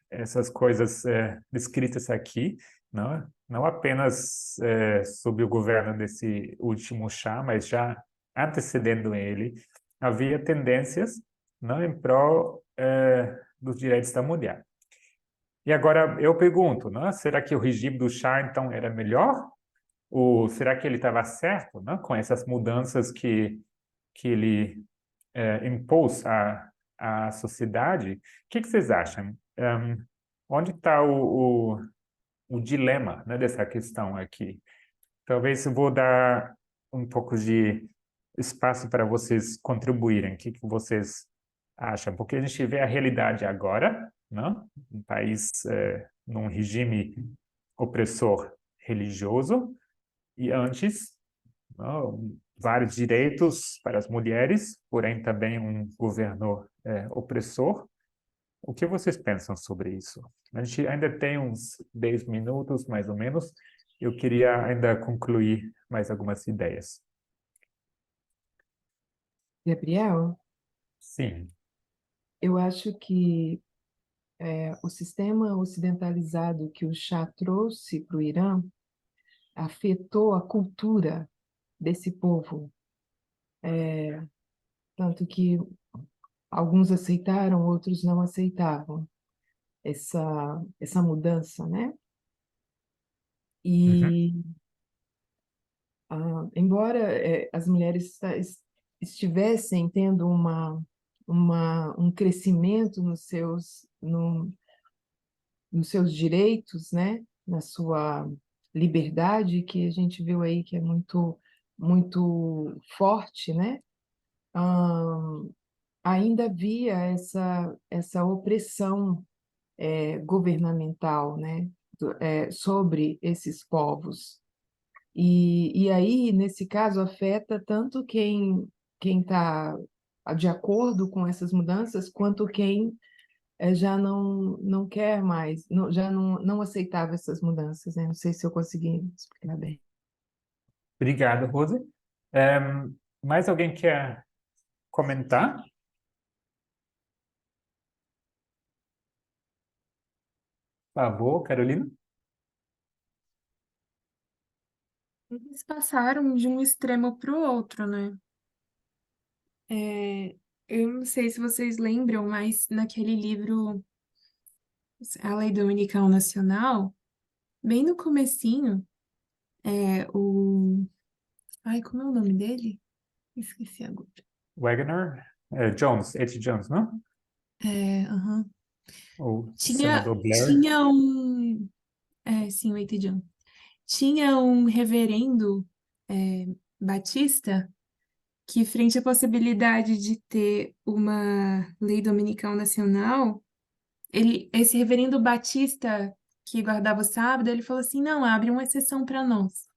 essas coisas descritas aqui, não apenas sob o governo desse último Shah, mas já antecedendo ele, havia tendências, não, em prol dos direitos da mulher. E agora eu pergunto, né, será que o regime do Shah então era melhor? Ou será que ele estava certo, né, com essas mudanças que ele impôs à sociedade? O que vocês acham? Onde está o dilema, né, dessa questão aqui? Talvez eu vou dar um pouco de espaço para vocês contribuírem. O que vocês acham? Porque a gente vê a realidade agora, né? Um país num regime opressor religioso e antes, não, vários direitos para as mulheres, porém também um governo opressor. O que vocês pensam sobre isso? A gente ainda tem uns 10 minutos, mais ou menos. Eu queria ainda concluir mais algumas ideias. Gabriel, Sim. eu acho que o sistema ocidentalizado que o Shah trouxe para o Irã afetou a cultura desse povo, tanto que alguns aceitaram, outros não aceitavam essa mudança, né? Uhum. E embora as mulheres estivessem tendo um crescimento nos seus direitos, né? Na sua liberdade, que a gente viu aí que é muito, muito forte, né? Ah, ainda havia essa opressão governamental, né? Sobre esses povos. E aí, nesse caso, afeta tanto quem está de acordo com essas mudanças, quanto quem já não quer mais, já não aceitava essas mudanças, né? Não sei se eu consegui explicar bem. Obrigado, Rose. Mais alguém quer comentar? Por favor, Carolina? Eles passaram de um extremo para o outro, né? Eu não sei se vocês lembram, mas naquele livro A Lei Dominical Nacional, bem no comecinho, o... Ai, como é o nome dele? Esqueci agora. Wagner, Jones, H. Jones, não? Aham. O Tinha, senador Blair. tinha um... sim, o Eite John. Tinha um reverendo batista que, frente à possibilidade de ter uma lei dominical nacional, esse reverendo batista que guardava o sábado, ele falou assim, não, abre uma exceção para nós.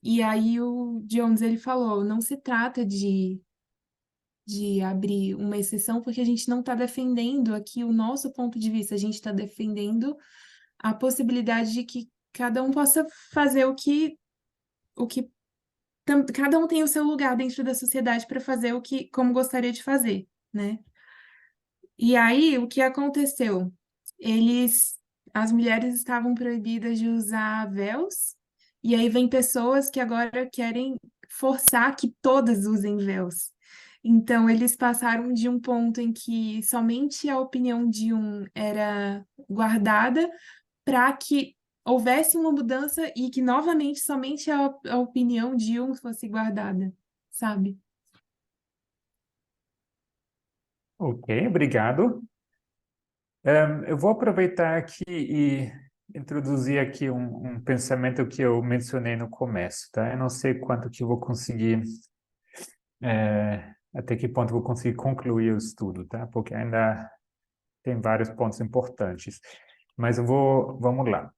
E aí o Jones, ele falou, não se trata de abrir uma exceção, porque a gente não está defendendo aqui o nosso ponto de vista, a gente está defendendo a possibilidade de que cada um possa fazer cada um tem o seu lugar dentro da sociedade para fazer como gostaria de fazer, né? E aí, o que aconteceu? As mulheres estavam proibidas de usar véus, e aí vem pessoas que agora querem forçar que todas usem véus. Então, eles passaram de um ponto em que somente a opinião de um era guardada para que houvesse uma mudança e que novamente somente a opinião de um fosse guardada, sabe? Ok, obrigado. Eu vou aproveitar aqui e introduzir aqui um pensamento que eu mencionei no começo, tá? Eu não sei quanto que eu vou conseguir, até que ponto eu vou conseguir concluir o estudo, tá? Porque ainda tem vários pontos importantes. Mas vamos lá.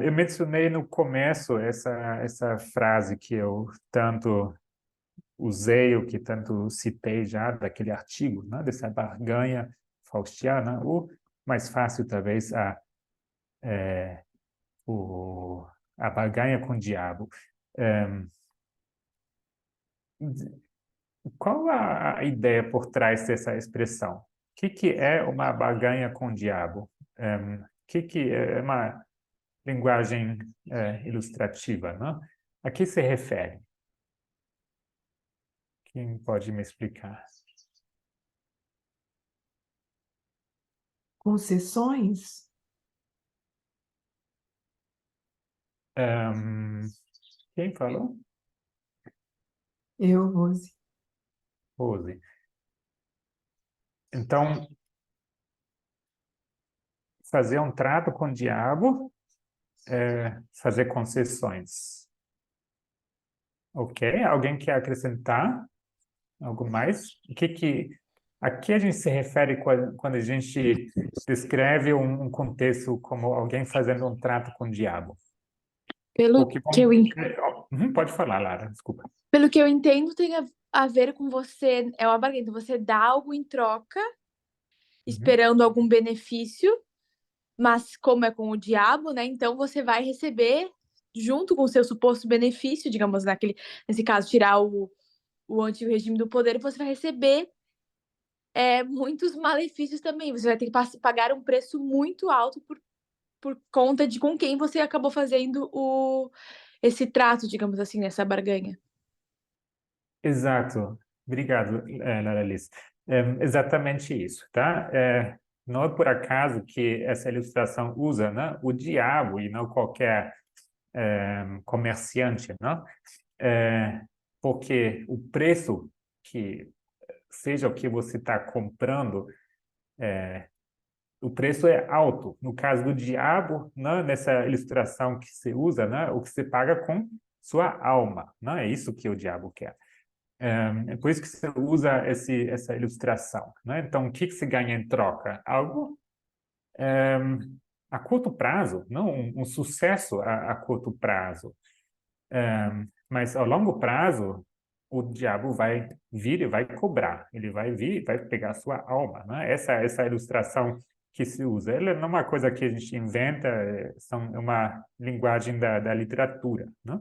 Eu mencionei no começo essa frase que eu tanto usei, o que tanto citei já daquele artigo, né? Dessa barganha faustiana, ou mais fácil talvez a barganha com o diabo. Qual a ideia por trás dessa expressão? O que é uma barganha com o diabo? O que é uma linguagem ilustrativa, né? A que se refere? Quem pode me explicar? Concessões? Quem falou? Eu, Rose. Rose. Então, fazer um trato com o diabo é fazer concessões. Ok? Alguém quer acrescentar algo mais? A que a gente se refere quando a gente descreve um contexto como alguém fazendo um trato com o diabo? Pelo Porque que eu, en- pode falar, Lara, desculpa. pelo que eu entendo, tem a ver com você, é uma barganha, então você dá algo em troca, esperando algum benefício, mas como é com o diabo, né? Então você vai receber, junto com o seu suposto benefício, digamos, nesse caso, tirar o antigo regime do poder, você vai receber muitos malefícios também. Você vai ter que pagar um preço muito alto por conta de com quem você acabou fazendo esse trato, digamos assim, nessa barganha. Exato. Obrigado, Lara Liz. Exatamente isso, tá? Não é por acaso que essa ilustração usa, né, o diabo e não qualquer comerciante, né? Porque o preço que seja o que você está comprando, o preço é alto. No caso do diabo, né, nessa ilustração que se usa, né, o que você paga com sua alma, né? É isso que o diabo quer. É por isso que você usa essa ilustração, né? Então, o que você ganha em troca? Algo a curto prazo, não um sucesso a curto prazo. Mas ao longo prazo, o diabo vai vir e vai cobrar. Ele vai vir e vai pegar a sua alma, né? Essa ilustração que se usa, ela não é uma coisa que a gente inventa, é uma linguagem da literatura, né?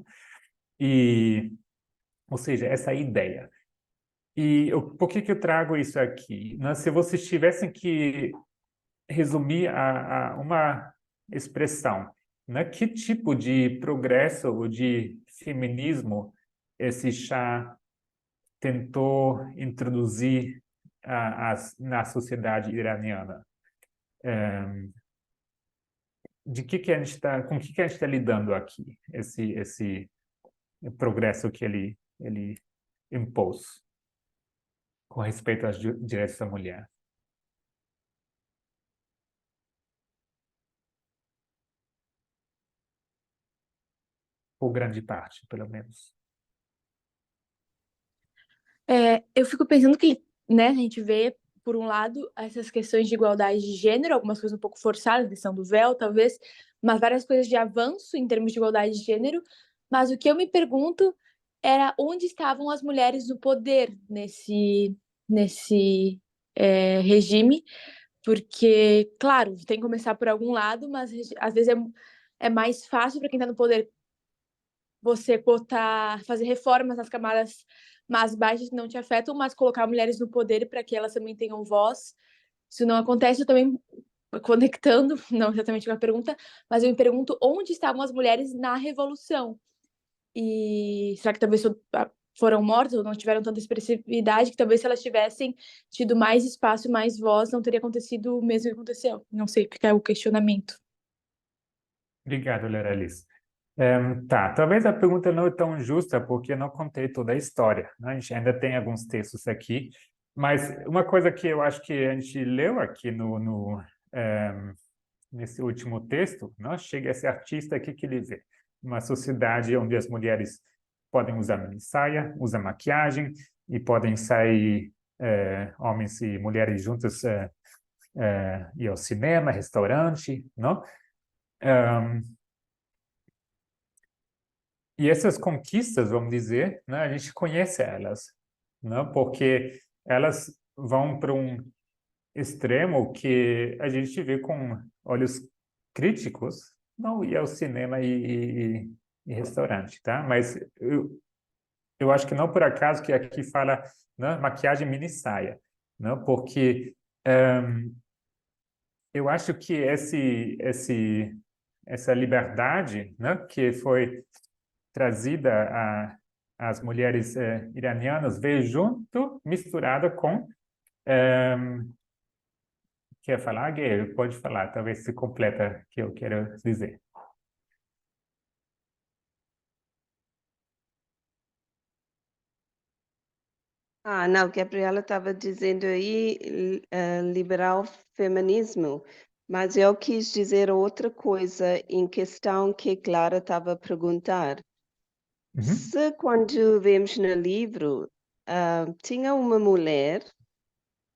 Ou seja, essa ideia. Por que eu trago isso aqui? Né? Se vocês tivessem que resumir a uma expressão né? Que tipo de progresso ou de feminismo esse chá tentou introduzir na sociedade iraniana? De que a gente está, com que a gente está lidando aqui? Esse progresso que ele impôs com respeito aos direitos da mulher. Por grande parte, pelo menos. Eu fico pensando que, né, a gente vê, por um lado, essas questões de igualdade de gênero, algumas coisas um pouco forçadas, a questão do véu, talvez, mas várias coisas de avanço em termos de igualdade de gênero. Mas o que eu me pergunto era onde estavam as mulheres no poder nesse regime, porque, claro, tem que começar por algum lado, mas às vezes é mais fácil para quem está no poder você botar, fazer reformas nas camadas mais baixas que não te afetam, mas colocar mulheres no poder para que elas também tenham voz. Isso não acontece, eu também conectando, não exatamente com a pergunta, mas eu me pergunto onde estavam as mulheres na Revolução. E será que talvez foram mortas ou não tiveram tanta expressividade, que talvez se elas tivessem tido mais espaço, mais voz, não teria acontecido o mesmo que aconteceu? Não sei, fica o questionamento. Obrigado, Leralice. Tá, talvez a pergunta não é tão justa, porque eu não contei toda a história, né? A gente ainda tem alguns textos aqui, mas uma coisa que eu acho que a gente leu aqui nesse último texto, né? Chega esse artista aqui que ele vê uma sociedade onde as mulheres podem usar mini saia, usar maquiagem e podem sair homens e mulheres juntos ir ao cinema, restaurante, não? E essas conquistas, vamos dizer, né, a gente conhece elas, né, porque elas vão para um extremo que a gente vê com olhos críticos, não ir ao cinema e restaurante, tá? Mas eu acho que não por acaso que aqui fala, né, maquiagem mini saia, né, porque eu acho que essa liberdade, né, que foi trazida às mulheres iranianas veio junto, misturada com... quer falar, Gay? Pode falar, talvez se completa o que eu quero dizer. Não, Gabriela estava dizendo aí liberar o feminismo, mas eu quis dizer outra coisa em questão que Clara estava a perguntar. Se quando vemos no livro, tinha uma mulher,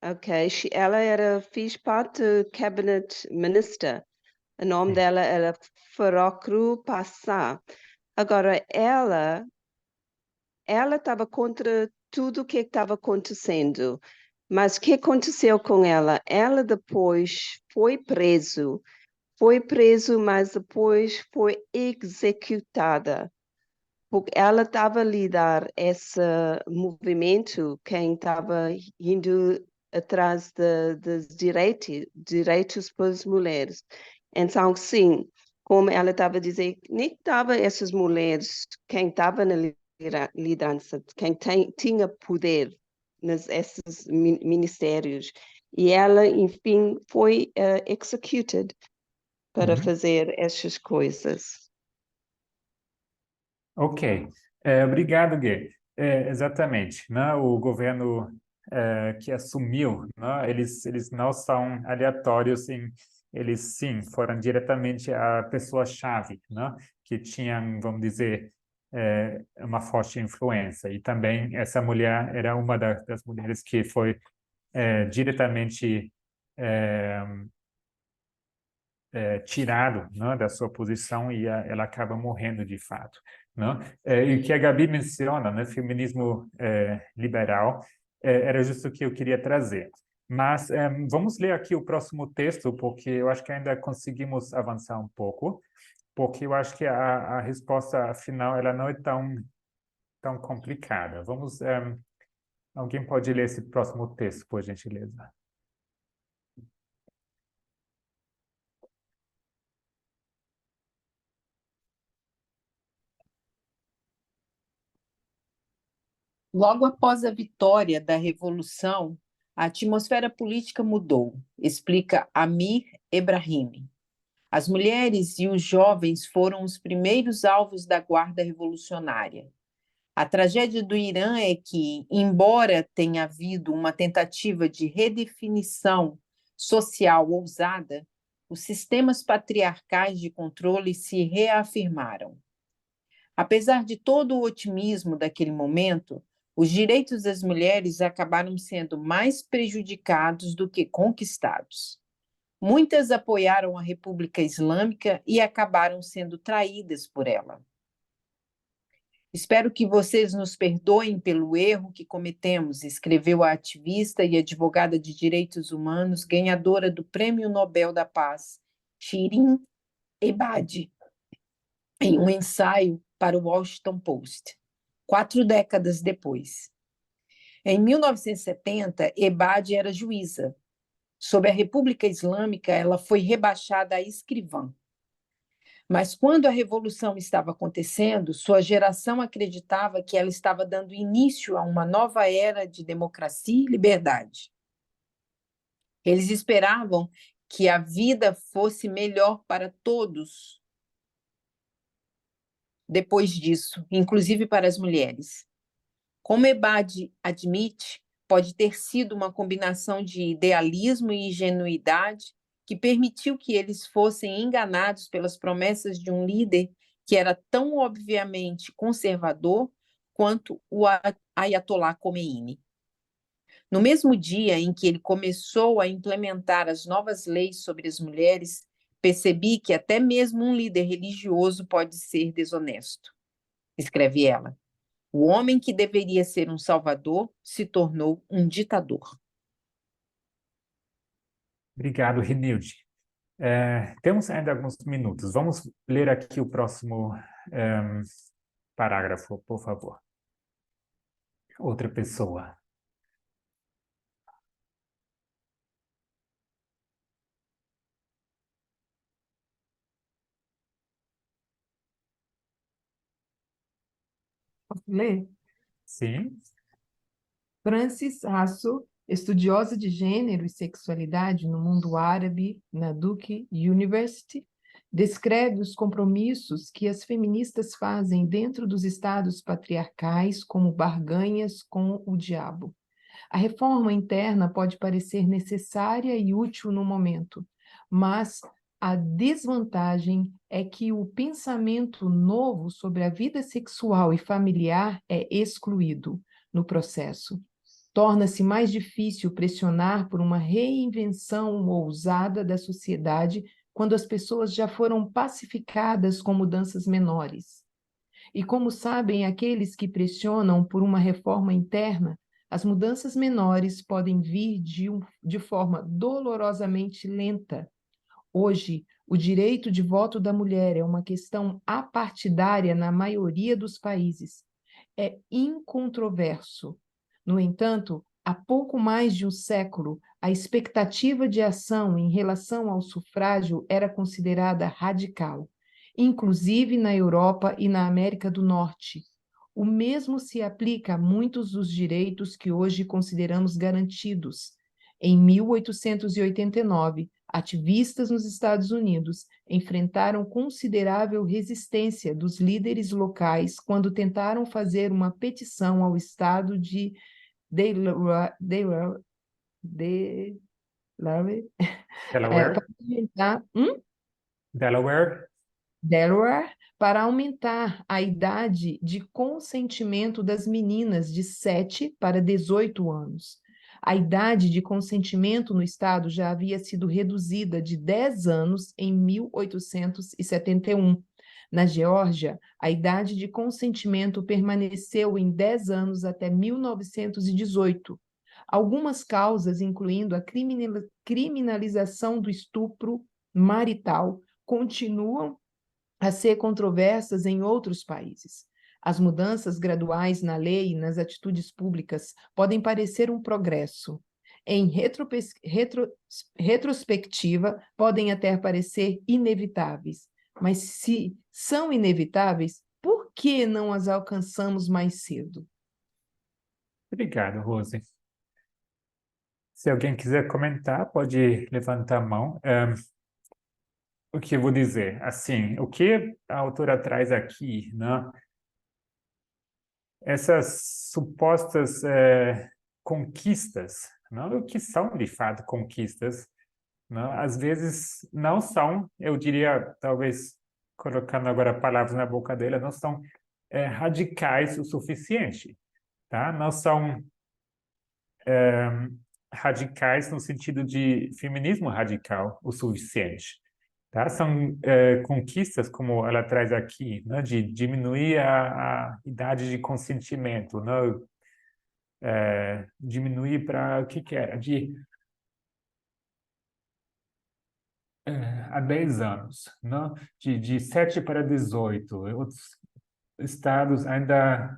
ok, ela fez parte do cabinet minister, o nome dela era Farokru Passar. Agora, ela estava contra tudo o que estava acontecendo. Mas o que aconteceu com ela? Ela depois foi preso, mas depois foi executada. Porque ela estava a lidar esse movimento, quem estava indo atrás dos direitos para as mulheres. Então, sim, como ela estava a dizer, nem estava essas mulheres, quem estava na liderança, quem tinha poder nesses ministérios. E ela, enfim, foi executed para fazer essas coisas. Ok. Obrigado, Gui. Exatamente, né? O governo que assumiu, né? Eles não são aleatórios, eles sim foram diretamente a pessoa-chave, né? Que tinham, vamos dizer, uma forte influência. E também essa mulher era uma das mulheres que foi diretamente tirado, né, da sua posição e ela acaba morrendo de fato, né? E o que a Gabi menciona, né, feminismo liberal, era justo o que eu queria trazer. Mas vamos ler aqui o próximo texto, porque eu acho que ainda conseguimos avançar um pouco, porque eu acho que a resposta final ela não é tão complicada. Alguém pode ler esse próximo texto, por gentileza? Logo após a vitória da Revolução, a atmosfera política mudou, explica Amir Ebrahimi. As mulheres e os jovens foram os primeiros alvos da Guarda Revolucionária. A tragédia do Irã é que, embora tenha havido uma tentativa de redefinição social ousada, os sistemas patriarcais de controle se reafirmaram. Apesar de todo o otimismo daquele momento, os direitos das mulheres acabaram sendo mais prejudicados do que conquistados. Muitas apoiaram a República Islâmica e acabaram sendo traídas por ela. Espero que vocês nos perdoem pelo erro que cometemos, escreveu a ativista e advogada de direitos humanos, ganhadora do Prêmio Nobel da Paz, Shirin Ebadi, em um ensaio para o Washington Post, 4 décadas depois. Em 1970, Ebadi era juíza. Sob a República Islâmica, ela foi rebaixada a escrivã. Mas quando a revolução estava acontecendo, sua geração acreditava que ela estava dando início a uma nova era de democracia e liberdade. Eles esperavam que a vida fosse melhor para todos depois disso, inclusive para as mulheres. Como Ebadi admite, pode ter sido uma combinação de idealismo e ingenuidade que permitiu que eles fossem enganados pelas promessas de um líder que era tão obviamente conservador quanto o Ayatollah Khomeini. No mesmo dia em que ele começou a implementar as novas leis sobre as mulheres, percebi que até mesmo um líder religioso pode ser desonesto, escreve ela. O homem que deveria ser um salvador se tornou um ditador. Obrigado, Renilde. Temos ainda alguns minutos. Vamos ler aqui o próximo parágrafo, por favor. Outra pessoa. Posso ler? Sim. Frances Hasso, estudiosa de gênero e sexualidade no mundo árabe na Duke University, descreve os compromissos que as feministas fazem dentro dos estados patriarcais como barganhas com o diabo. A reforma interna pode parecer necessária e útil no momento, mas a desvantagem é que o pensamento novo sobre a vida sexual e familiar é excluído no processo. Torna-se mais difícil pressionar por uma reinvenção ousada da sociedade quando as pessoas já foram pacificadas com mudanças menores. E como sabem aqueles que pressionam por uma reforma interna, as mudanças menores podem vir de forma dolorosamente lenta. Hoje, o direito de voto da mulher é uma questão apartidária na maioria dos países. É incontroverso. No entanto, há pouco mais de um século, a expectativa de ação em relação ao sufrágio era considerada radical, inclusive na Europa e na América do Norte. O mesmo se aplica a muitos dos direitos que hoje consideramos garantidos. Em 1889, ativistas nos Estados Unidos enfrentaram considerável resistência dos líderes locais quando tentaram fazer uma petição ao estado de Delaware para aumentar a idade de consentimento das meninas de 7 para 18 anos. A idade de consentimento no estado já havia sido reduzida de 10 anos em 1871. Na Geórgia, a idade de consentimento permaneceu em 10 anos até 1918. Algumas causas, incluindo a criminalização do estupro marital, continuam a ser controversas em outros países. As mudanças graduais na lei e nas atitudes públicas podem parecer um progresso. Em retrospectiva, podem até parecer inevitáveis. Mas se são inevitáveis, por que não as alcançamos mais cedo? Obrigado, Rose. Se alguém quiser comentar, pode levantar a mão. O que eu vou dizer? Assim, o que a autora traz aqui, né? Essas supostas conquistas, não? O que são de fato conquistas, não? Às vezes não são, eu diria, talvez colocando agora palavras na boca dela, não são radicais o suficiente, tá? Não são radicais no sentido de feminismo radical o suficiente. Tá? São conquistas, como ela traz aqui, né? De diminuir a idade de consentimento, né? Diminuir para o que era? A 10 anos, né? De 7 para 18. Outros estados ainda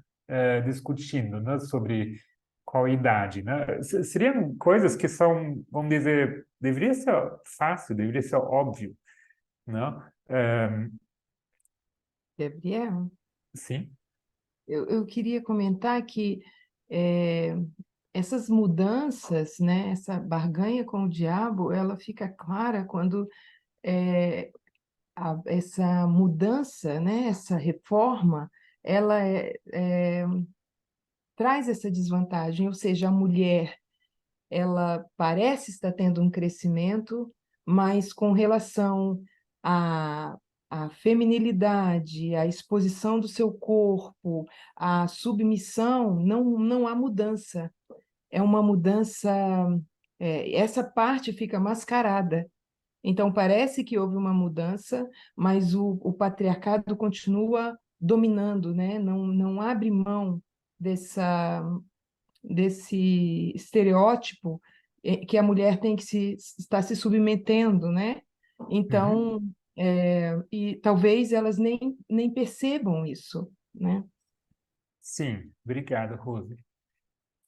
discutindo, né? Sobre qual idade, né? Seriam coisas que são, vamos dizer, deveria ser fácil, deveria ser óbvio, não? Gabriel, Sim. eu queria comentar que essas mudanças, né, essa barganha com o diabo, ela fica clara quando essa mudança, né, essa reforma, ela traz essa desvantagem, ou seja, a mulher, ela parece estar tendo um crescimento, mas com relação à feminilidade, à exposição do seu corpo, à submissão, não há mudança. É uma mudança, essa parte fica mascarada. Então, parece que houve uma mudança, mas o patriarcado continua dominando, né? Não abre mão desse estereótipo que a mulher tem que estar se submetendo, né? Então, e talvez elas nem percebam isso, né? Sim, obrigado, Rose.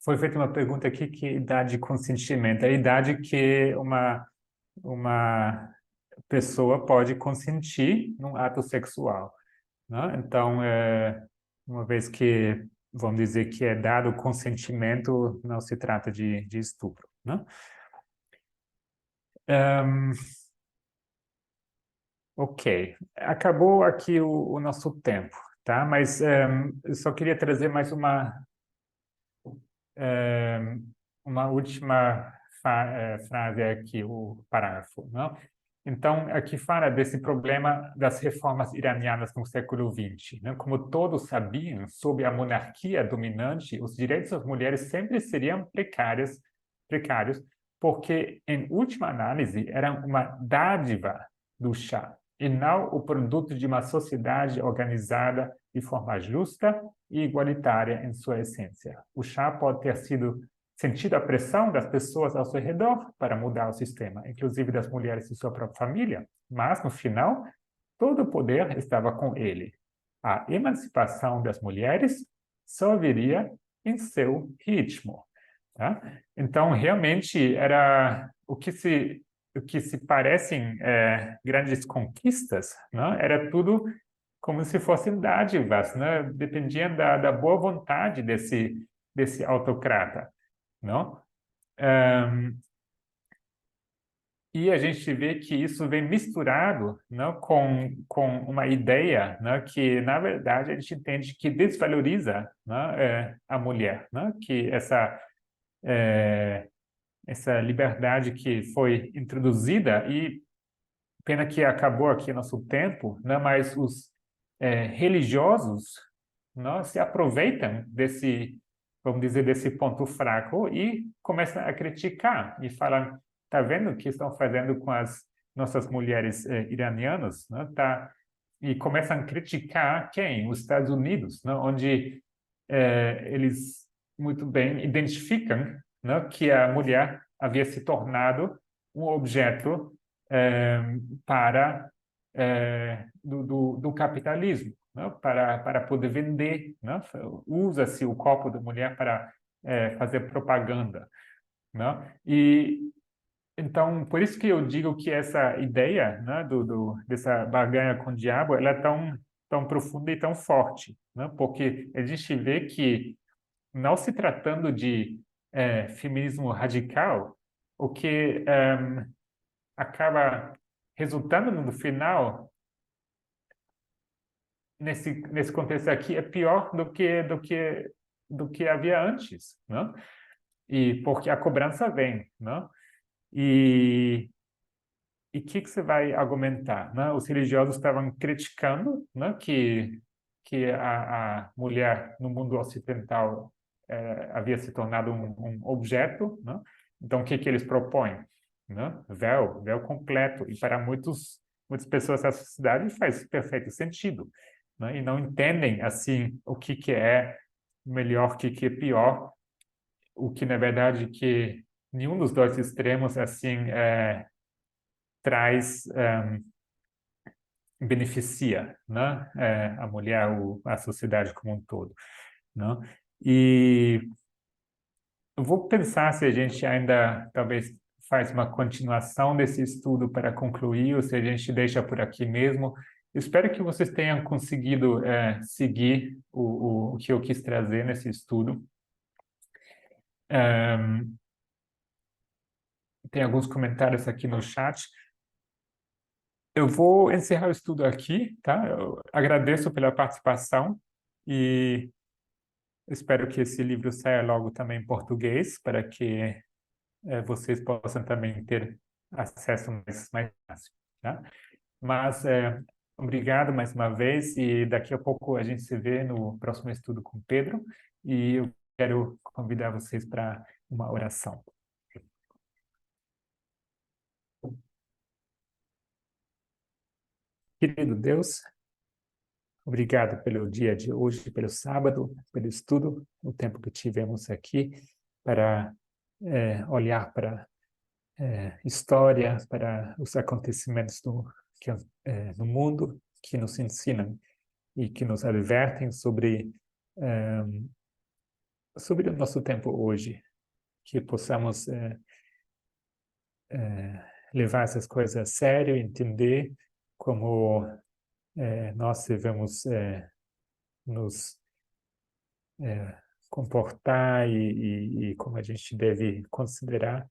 Foi feita uma pergunta aqui, que idade de consentimento? É a idade que uma pessoa pode consentir num ato sexual, né? Então, uma vez que, vamos dizer, que é dado o consentimento, não se trata de estupro, né? Ok, acabou aqui o nosso tempo, tá? Mas eu só queria trazer mais uma última frase aqui, o parágrafo, não? Então, aqui fala desse problema das reformas iranianas no século XX, né? Como todos sabiam, sob a monarquia dominante, os direitos das mulheres sempre seriam precários, porque, em última análise, eram uma dádiva do Shah, e não o produto de uma sociedade organizada de forma justa e igualitária em sua essência. O Shah pode ter sentido a pressão das pessoas ao seu redor para mudar o sistema, inclusive das mulheres de sua própria família, mas, no final, todo o poder estava com ele. A emancipação das mulheres só viria em seu ritmo. Tá? Então, realmente, era o que se parecem grandes conquistas, né? Era tudo como se fossem dádivas, né? Dependiam da boa vontade desse autocrata, não? E a gente vê que isso vem misturado, não, com uma ideia, né, que, na verdade, a gente entende que desvaloriza, né, a mulher, né? Que essa liberdade que foi introduzida, e pena que acabou aqui nosso tempo, né? Mas os religiosos, não, se aproveitam vamos dizer, desse ponto fraco e começam a criticar e falam, tá vendo o que estão fazendo com as nossas mulheres iranianas, né? Tá, e começam a criticar quem? Os Estados Unidos, né? Onde eles muito bem identificam, né, que a mulher havia se tornado um objeto do capitalismo, né, para poder vender, né? Usa-se o corpo da mulher para fazer propaganda, né? E então, por isso que eu digo que essa ideia, né, dessa barganha com o diabo, ela é tão profunda e tão forte, né? Porque a gente vê que não se tratando de feminismo radical, o que acaba resultando no final, nesse contexto aqui, é pior do que havia antes, não? E porque a cobrança vem, não? E o que você vai argumentar, né? Os religiosos estavam criticando, né, que a mulher no mundo ocidental havia se tornado um objeto, né? Então, o que eles propõem? Né? Véu completo. E para muitas pessoas da sociedade faz perfeito sentido, né? E não entendem, assim, o que é melhor, o que é pior, o que, na verdade, que nenhum dos dois extremos, assim, traz, beneficia, né? A mulher, a sociedade como um todo, né? E eu vou pensar se a gente ainda talvez faz uma continuação desse estudo para concluir, ou se a gente deixa por aqui mesmo. Eu espero que vocês tenham conseguido seguir o que eu quis trazer nesse estudo. Tem alguns comentários aqui no chat. Eu vou encerrar o estudo aqui, tá? Eu agradeço pela participação e espero que esse livro saia logo também em português, para que vocês possam também ter acesso mais fácil, tá? Mas obrigado mais uma vez e daqui a pouco a gente se vê no próximo estudo com Pedro e eu quero convidar vocês para uma oração. Querido Deus, obrigado pelo dia de hoje, pelo sábado, pelo estudo, o tempo que tivemos aqui para olhar para história, para os acontecimentos no mundo que nos ensinam e que nos advertem sobre o nosso tempo hoje, que possamos levar essas coisas a sério, entender como nós devemos nos comportar e como a gente deve considerar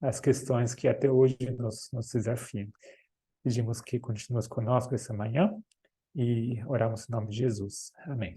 as questões que até hoje nos desafiam. Pedimos que continues conosco essa manhã e oramos em nome de Jesus. Amém.